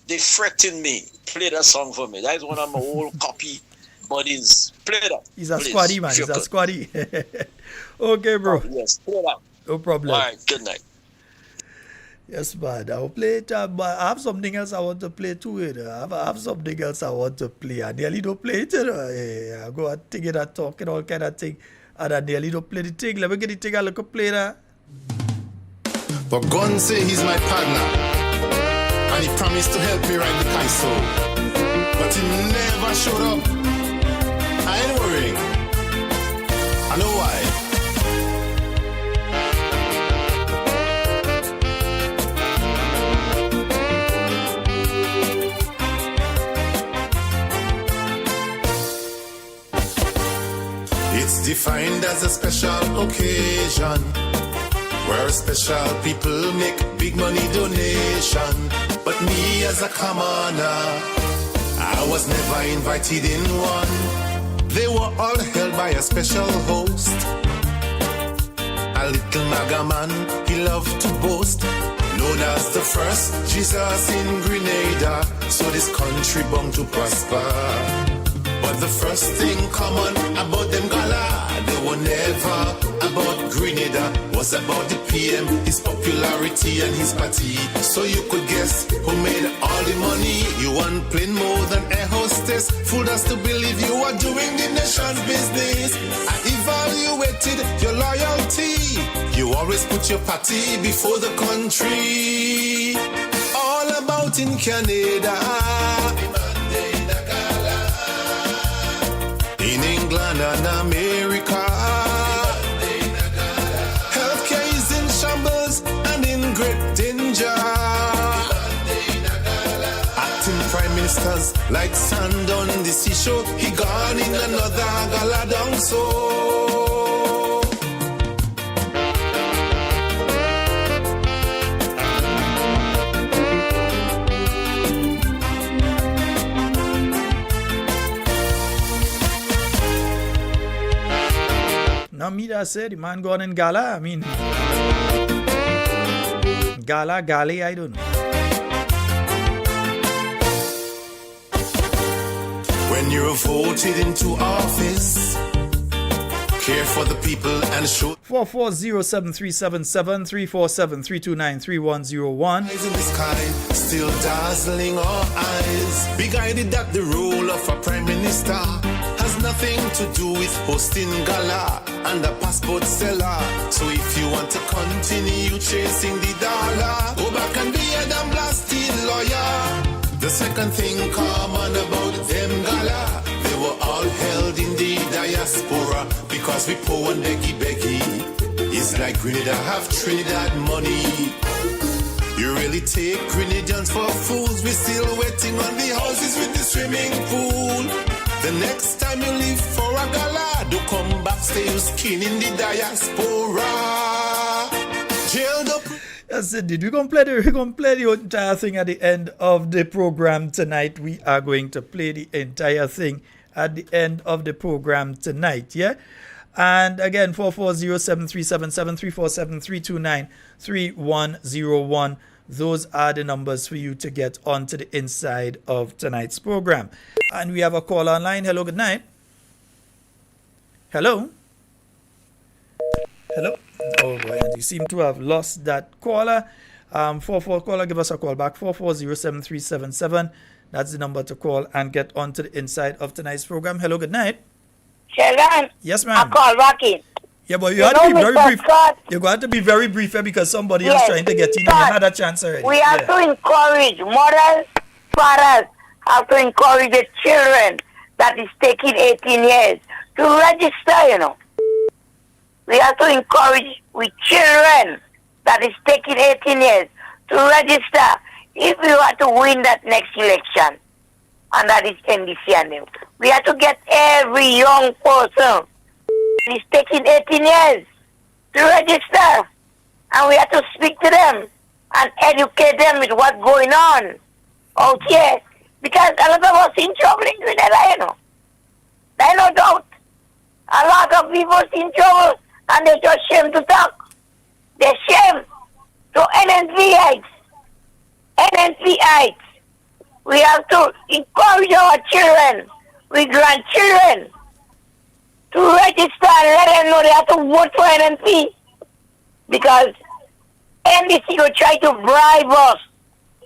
[SPEAKER 15] they threaten me. Play that song for me. That is one of my old copy buddies. Play that.
[SPEAKER 1] He's a squaddy, man. He's a squaddy. Okay, bro.
[SPEAKER 15] Oh, yes, play that.
[SPEAKER 1] No problem.
[SPEAKER 15] All right, good night.
[SPEAKER 1] Yes, man. I'll play it, but I have something else I want to play too. I have something else I want to play. I nearly don't play it. I go and think it and talk and all kind of thing. And I nearly don't play the thing. Let me get the thing and look at play that.
[SPEAKER 2] But Gun say he's my partner, and he promised to help me ride the Kaiso. But he never showed up. I ain't worrying. I know why. It's defined as a special occasion, where special people make big money donation. But me as a commoner, I was never invited in one. They were all held by a special host, a little MAGA man, he loved to boast, known as the first Jesus in Grenada, so this country bound to prosper. But the first thing common about them gala, they were never about Grenada, was about the PM, his popularity party and his party. So you could guess who made all the money. You want plain more than a hostess. Fooled us to believe you are doing the nation's business. I evaluated your loyalty. You always put your party before the country. All about in Canada, in England and America. Healthcare is in shambles and in great danger. Acting prime ministers like sand on the seashore. He gone in another gala down so.
[SPEAKER 1] Now me that said the man gone in gala. I mean gala, I don't know.
[SPEAKER 2] When you're voted into office, care for the people and show
[SPEAKER 1] 4407377 347-329-3101.
[SPEAKER 2] Eyes in the sky, still dazzling our eyes. Be guided that the role of a prime minister has nothing to do with hosting gala and a passport seller. So if you want to continue chasing the dollar, go back and be a damn blasted lawyer. The second thing common about them gala, they were all held in the diaspora because we poor and beggy. It's like Grenada have Trinidad money. You really take Grenadians for fools. We're still waiting on the houses with the swimming pool. The next time you leave for a gala, do come back, stay your skin in the diaspora. Jailed up.
[SPEAKER 1] That's it, dude. We're gonna play the entire thing at the end of the program tonight. We are going to play the entire thing at the end of the program tonight, yeah? And again, 4407377 347-329-3101. Those are the numbers for you to get onto the inside of tonight's program. And we have a call online. Hello, good night. Hello? Hello? Oh boy, and you seem to have lost that caller. 44 caller, give us a call back. 4407377. That's the number to call and get onto the inside of tonight's program. Hello, good night.
[SPEAKER 11] Sheldon.
[SPEAKER 1] Yes, ma'am.
[SPEAKER 11] I call back in.
[SPEAKER 1] Yeah, but you had to be very brief. You're going to be very brief here because somebody else trying to get in and you had a chance already.
[SPEAKER 11] We have to encourage mothers, fathers, have to encourage the children that is taking 18 years to register, you know. We have to encourage with children that is taking 18 years to register if we want to win that next election. And that is NDC and them. We have to get every young person is taking 18 years to register. And we have to speak to them and educate them with what's going on out here. Because a lot of us in trouble in Grenada, you know. There's no doubt. A lot of people in trouble and they're just ashamed to talk. They're ashamed. So NNPites, we have to encourage our children, we grandchildren, to register and let them know they have to vote for NNP. Because NDC will try to bribe us,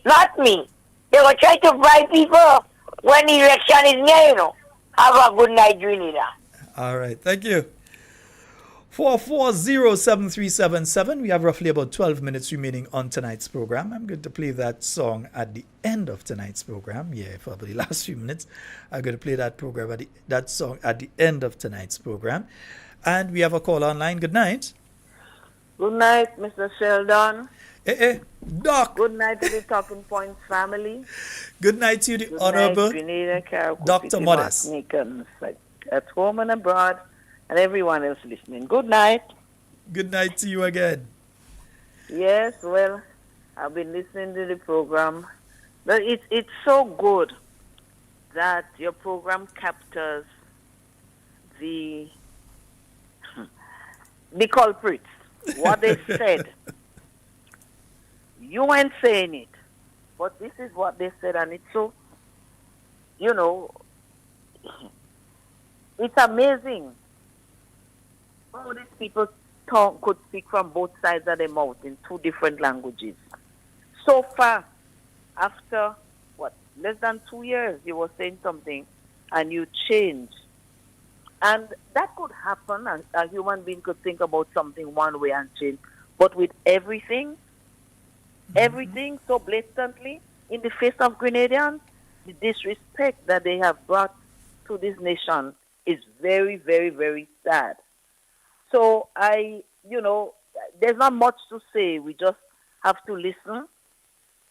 [SPEAKER 11] not me. They will try to bribe people when the election is near, you know. Have a good night, Grenada.
[SPEAKER 1] All right, thank you. 4407377. We have roughly about 12 minutes remaining on tonight's program. I'm going to play that song at the end of tonight's program. Yeah, for the last few minutes. I'm going to play that song at the end of tonight's program. And we have a call online. Good night.
[SPEAKER 16] Good night, Mr. Sheldon.
[SPEAKER 1] Doc.
[SPEAKER 16] Good night to the Talking Points family.
[SPEAKER 1] Good night to you, the Honorable
[SPEAKER 16] Grenada, Carriacou,
[SPEAKER 1] Dr. Modest.
[SPEAKER 16] At home and abroad, and everyone else listening. Good night.
[SPEAKER 1] Good night to you again.
[SPEAKER 16] Yes, well, I've been listening to the program. But it's so good that your program captures the culprits, what they said. You weren't saying it, but this is what they said, and it's so, you know, it's amazing how these people
[SPEAKER 11] could speak from both sides of their mouth in 2 different languages. So far, after less than 2 years, you were saying something and you change. And that could happen. A human being could think about something one way and change. But with everything so blatantly in the face of Grenadians, the disrespect that they have brought to this nation is very, very, very sad. So there's not much to say. We just have to listen.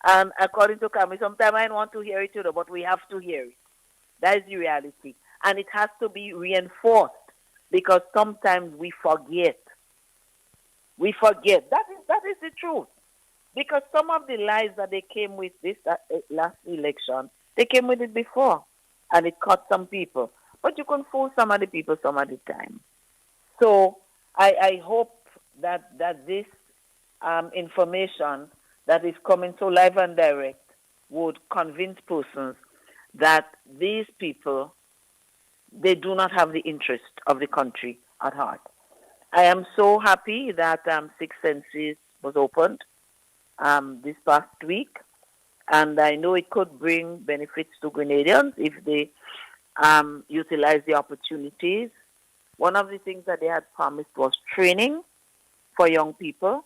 [SPEAKER 11] And according to Kami, sometimes I don't want to hear it, but we have to hear it. That is the reality. And it has to be reinforced because sometimes we forget. We forget. That is the truth. Because some of the lies that they came with this last election, they came with it before. And it caught some people. But you can fool some of the people some of the time. So I hope that this information that is coming so live and direct would convince persons that these people, they do not have the interest of the country at heart. I am so happy that Six Senses was opened this past week, and I know it could bring benefits to Grenadians if they utilize the opportunities. One of the things that they had promised was training for young people.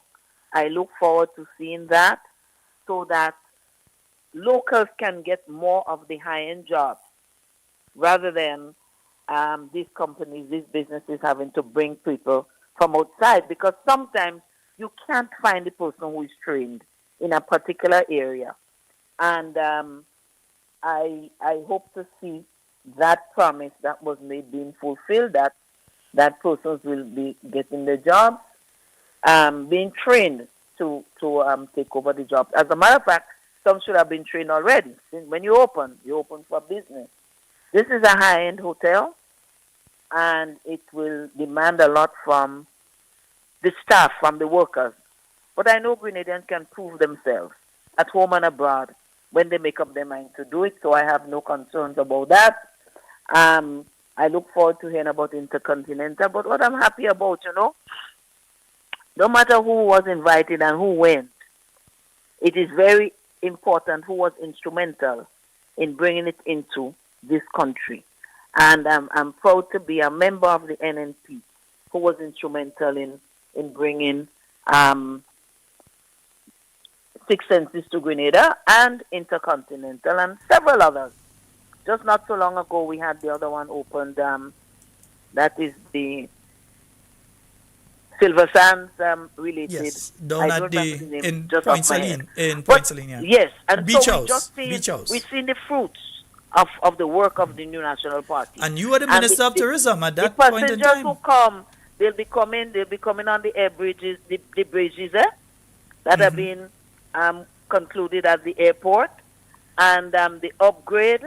[SPEAKER 11] I look forward to seeing that so that locals can get more of the high-end jobs rather than these companies, these businesses having to bring people from outside, because sometimes you can't find the person who is trained in a particular area. And I hope to see that promise that was made being fulfilled, that persons will be getting the jobs, being trained to take over the job. As a matter of fact, some should have been trained already. When you open for business. This is a high-end hotel, and it will demand a lot from the staff, from the workers. But I know Grenadians can prove themselves at home and abroad when they make up their mind to do it, so I have no concerns about that. I look forward to hearing about Intercontinental, but what I'm happy about, no matter who was invited and who went, it is very important who was instrumental in bringing it into this country. And I'm proud to be a member of the NNP who was instrumental in bringing Six Senses to Grenada and Intercontinental and several others. Just not so long ago, we had the other one opened. That is the Silver Sands related.
[SPEAKER 1] Yes, down at in Point Saline. Yeah.
[SPEAKER 11] Yes, and
[SPEAKER 1] Beach
[SPEAKER 11] so
[SPEAKER 1] House.
[SPEAKER 11] We've seen the fruits of the work of the new National Party.
[SPEAKER 1] And you were the Minister of Tourism at that point in time.
[SPEAKER 11] The passengers who come, they'll be coming on the air bridges, the bridges that have been concluded at the airport, and the upgrade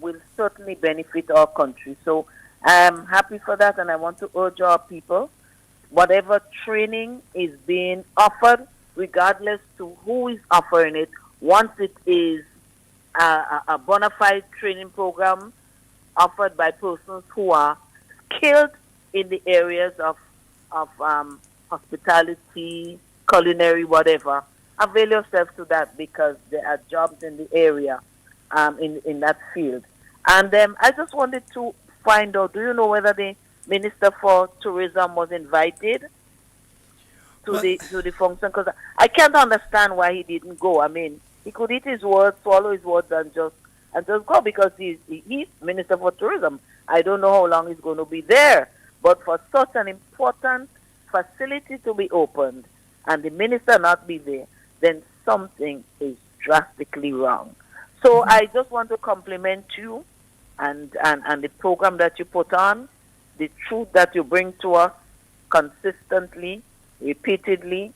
[SPEAKER 11] will certainly benefit our country. So I'm happy for that, and I want to urge our people, whatever training is being offered, regardless to who is offering it, once it is a bona fide training program offered by persons who are skilled in the areas of hospitality, culinary, whatever, avail yourself to that, because there are jobs in the area in that field. And I just wanted to find out, do you know whether the Minister for Tourism was invited to the function? Because I can't understand why he didn't go. I mean, he could eat his words, swallow his words, and just go, because he's Minister for Tourism. I don't know how long he's going to be there, but for such an important facility to be opened and the minister not be there, then something is drastically wrong. So I just want to compliment you and the program that you put on, the truth that you bring to us consistently, repeatedly,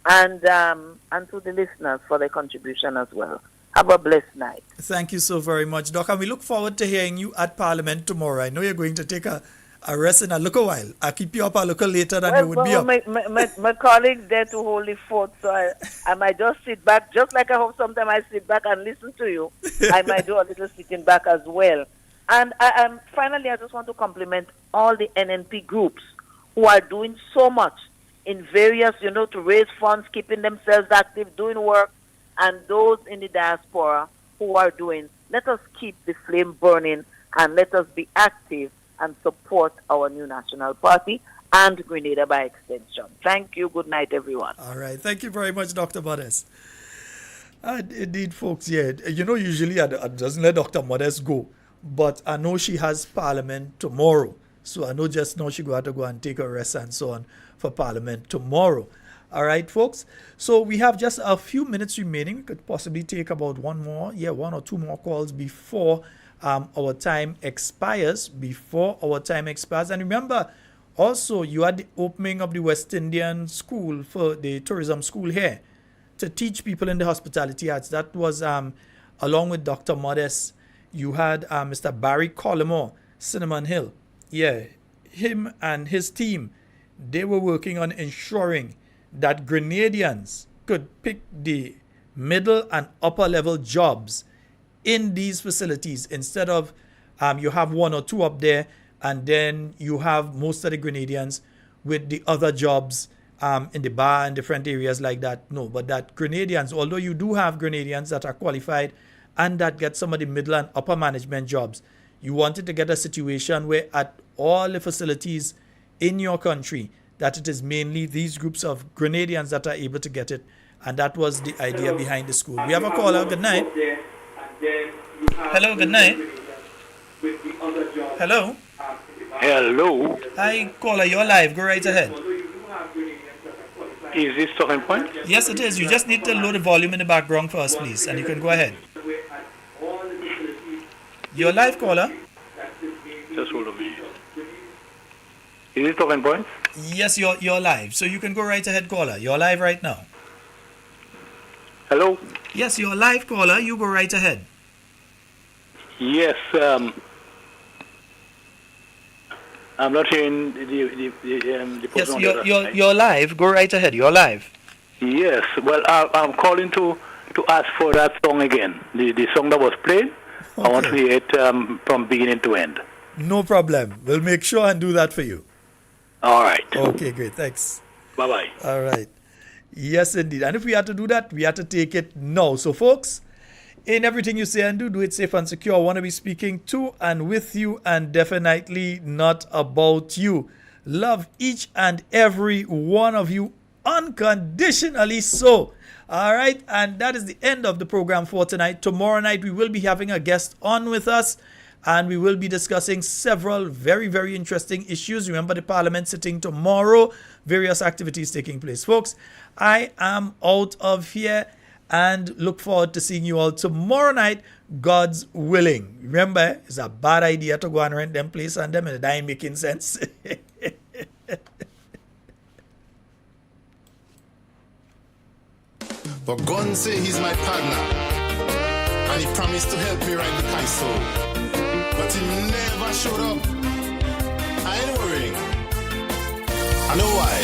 [SPEAKER 11] and to the listeners for their contribution as well. Have a blessed night.
[SPEAKER 1] Thank you so very much, Doc. And we look forward to hearing you at Parliament tomorrow. I know you're going to take a rest in a little while. I'll keep you up a little later than you would be up.
[SPEAKER 11] My colleagues there to hold the fort, so I might just sit back, just like I hope sometimes I sit back and listen to you. I might do a little sitting back as well. And finally, I just want to compliment all the NNP groups who are doing so much in various, to raise funds, keeping themselves active, doing work, and those in the diaspora who are doing. Let us keep the flame burning and let us be active and support our new national party and Grenada by extension. Thank you. Good night, everyone.
[SPEAKER 1] All right. Thank you very much, Dr. Modest. Indeed, folks, usually I doesn't let Dr. Modest go, but I know she has Parliament tomorrow. So I know just now she got to go and take a rest and so on for Parliament tomorrow. All right, folks. So we have just a few minutes remaining. We could possibly take about one or two more calls before our time expires. And remember, also, you had the opening of the West Indian School for the tourism school here to teach people in the hospitality arts. That was along with Dr. Modest. You had Mr. Barry Collymore, Cinnamon Hill. Yeah, him and his team, they were working on ensuring that Grenadians could pick the middle and upper level jobs in these facilities instead of you have one or two up there and then you have most of the Grenadians with the other jobs in the bar and different areas like that. No, but that Grenadians, although you do have Grenadians that are qualified and that get some of the middle and upper management jobs, you wanted to get a situation where at all the facilities in your country, that it is mainly these groups of Grenadians that are able to get it. And that was the idea behind the school. We have a caller. Good night. Hello, good night. Hello.
[SPEAKER 17] Hello.
[SPEAKER 1] Hi, caller. You're live. Go right ahead.
[SPEAKER 17] Is this talking point?
[SPEAKER 1] Yes, it is. You just need to lower the volume in the background for us, please. And you can go ahead. You're live, caller.
[SPEAKER 17] Just hold on a minute. Is it talking point?
[SPEAKER 1] Yes, you're live. So you can go right ahead, caller. You're live right now.
[SPEAKER 17] Hello?
[SPEAKER 1] Yes, you're live, caller. You go right ahead.
[SPEAKER 17] Yes, I'm not hearing the person.
[SPEAKER 1] Yes, you're live. Go right ahead. You're live.
[SPEAKER 17] Yes, well, I'm calling to ask for that song again. The song that was played, okay. I want to hear it from beginning to end.
[SPEAKER 1] No problem. We'll make sure and do that for you.
[SPEAKER 17] All right.
[SPEAKER 1] Okay, great. Thanks.
[SPEAKER 17] Bye-bye.
[SPEAKER 1] All right. Yes, indeed. And if we had to do that, we had to take it now. So, folks, in everything you say and do it safe and secure. I want to be speaking to and with you and definitely not about you. Love each and every one of you unconditionally so. All right. And that is the end of the program for tonight. Tomorrow night, we will be having a guest on with us. And we will be discussing several very, very interesting issues. Remember the Parliament sitting tomorrow, various activities taking place. Folks, I am out of here and look forward to seeing you all tomorrow night, God's willing. Remember, it's a bad idea to go and rent them place and them and it ain't making sense.
[SPEAKER 2] But God say he's my partner and he promised to help me ride the Kaiso. But he never showed up. I ain't worrying. I know why.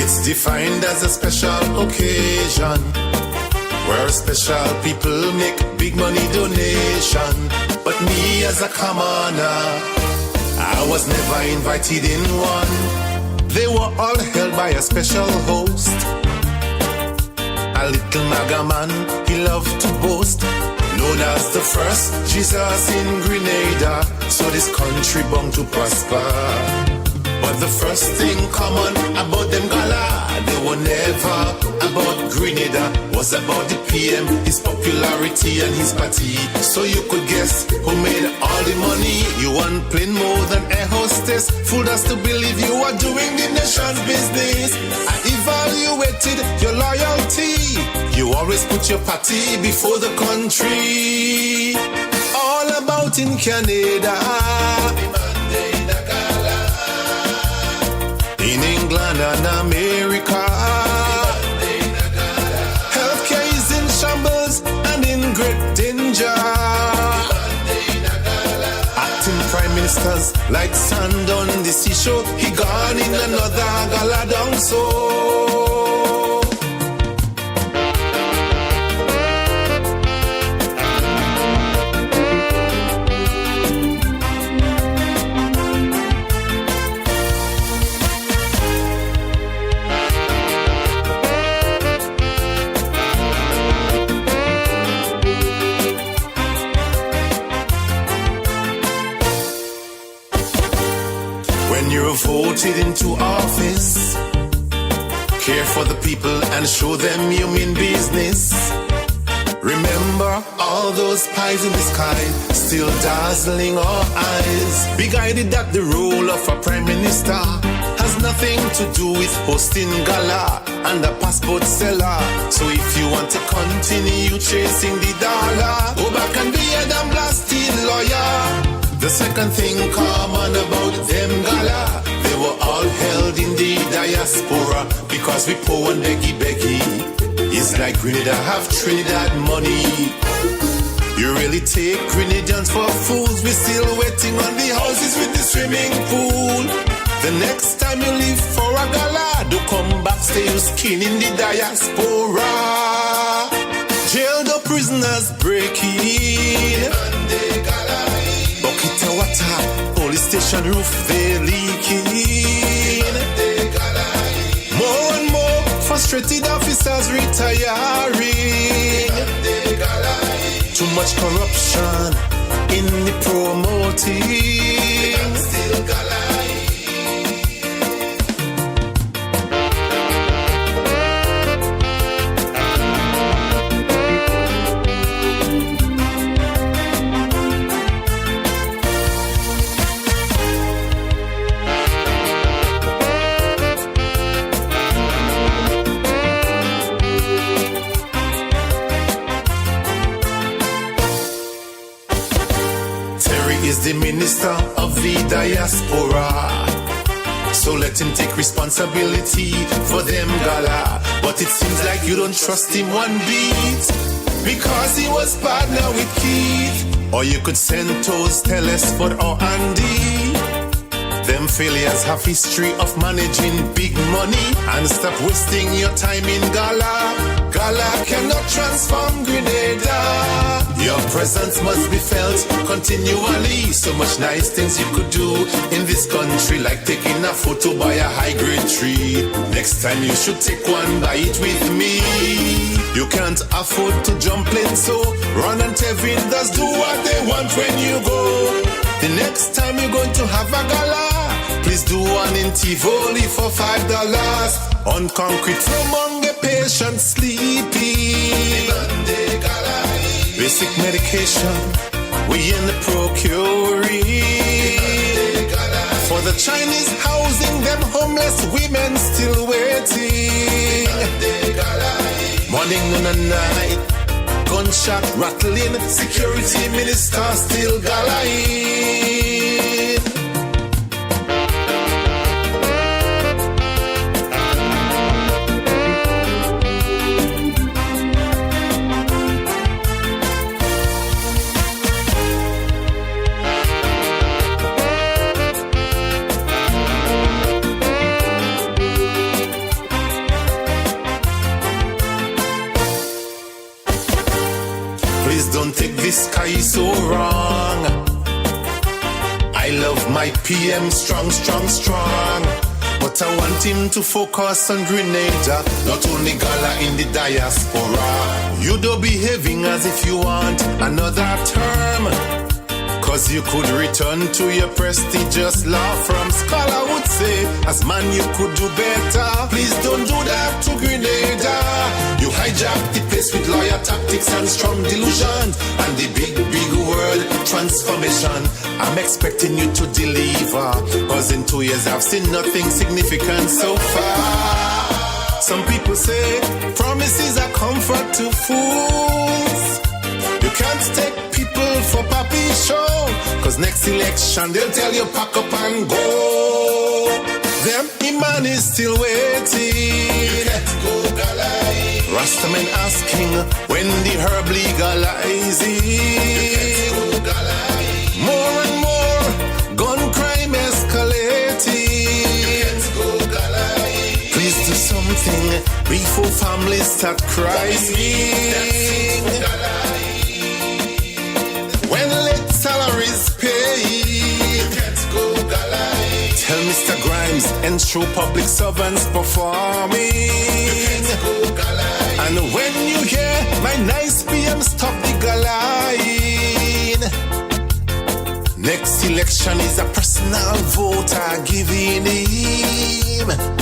[SPEAKER 2] It's defined as a special occasion where special people make big money donation. But me as a commoner, I was never invited in one. They were all held by a special host, a little MAGA man, he loved to boast, known as the first Jesus in Grenada, so this country bound to prosper. But the first thing common about them gala, they were never about Grenada, was about the PM, his popularity and his party. So you could guess who made all the money. You want plain more than a hostess, fooled us to believe you are doing the nation's business. I evaluated your loyalty, you always put your party before the country. All about in Canada, in England and America, healthcare is in shambles and in great danger. Acting prime ministers like sand on the seashore, he gone in another gala down so. you're voted into office. Care for the people and show them you mean business. Remember all those pies in the sky, still dazzling our eyes. Be guided that the role of a prime minister has nothing to do with hosting gala and a passport seller. So if you want to continue chasing the dollar, go back and be a damn blasted lawyer. The second thing common about them gala, they were all held in the diaspora because we poor and beggy. It's like Grenada have Trinidad money. You really take Grenadians for fools. We're still waiting on the houses with the swimming pool. The next time you leave for a gala, do come back, stay your skin in the diaspora. Jailed up prisoners breaking. Bucket of water, police station roof they leaking. More and more frustrated officers retiring. Too much corruption in the promoting. Is the minister of the diaspora, so let him take responsibility for them gala. But it seems like you don't trust him one bit, because he was partner with Keith. Or you could send toes Telesford or Andy. Them failures have history of managing big money, and stop wasting your time in gala. Gala cannot transform Grenada. Your presence must be felt continually. So much nice things you could do in this country, like taking a photo by a high-grade tree. Next time you should take one bite with me. You can't afford to jump in, so Ron and Tevin does do what they want when you go. The next time you're going to have a gala, please do one in Tivoli for $5. On concrete among the patient sleeping. Basic medication, we in the procuring. For the Chinese housing, them homeless women still waiting. Morning, noon and night, gunshot rattling, security minister still galaing. Don't take this guy so wrong. I love my PM strong, strong, strong. But I want him to focus on Grenada, not only gala in the diaspora. You don't behaving as if you want another term, cause you could return to your prestigious law firm. Scholar would say, as man you could do better. Please don't do that to Grenada. You hijack the place with lawyer tactics and strong delusion, and the big, big word transformation. I'm expecting you to deliver, cause in 2 years I've seen nothing significant so far. Some people say promises are comfort to fools. You can't take people for papi show, cause next election they'll tell you pack up and go. Them Iman is still waiting. Let's go galai. Rastaman asking when the herb legalizing. More and more gun crime escalating. Please do something before families start crying. When late salaries paid, tell Mr. Grimes and show public servants performing. And when you hear my nice PM stop the galine, next election is a personal vote are giving him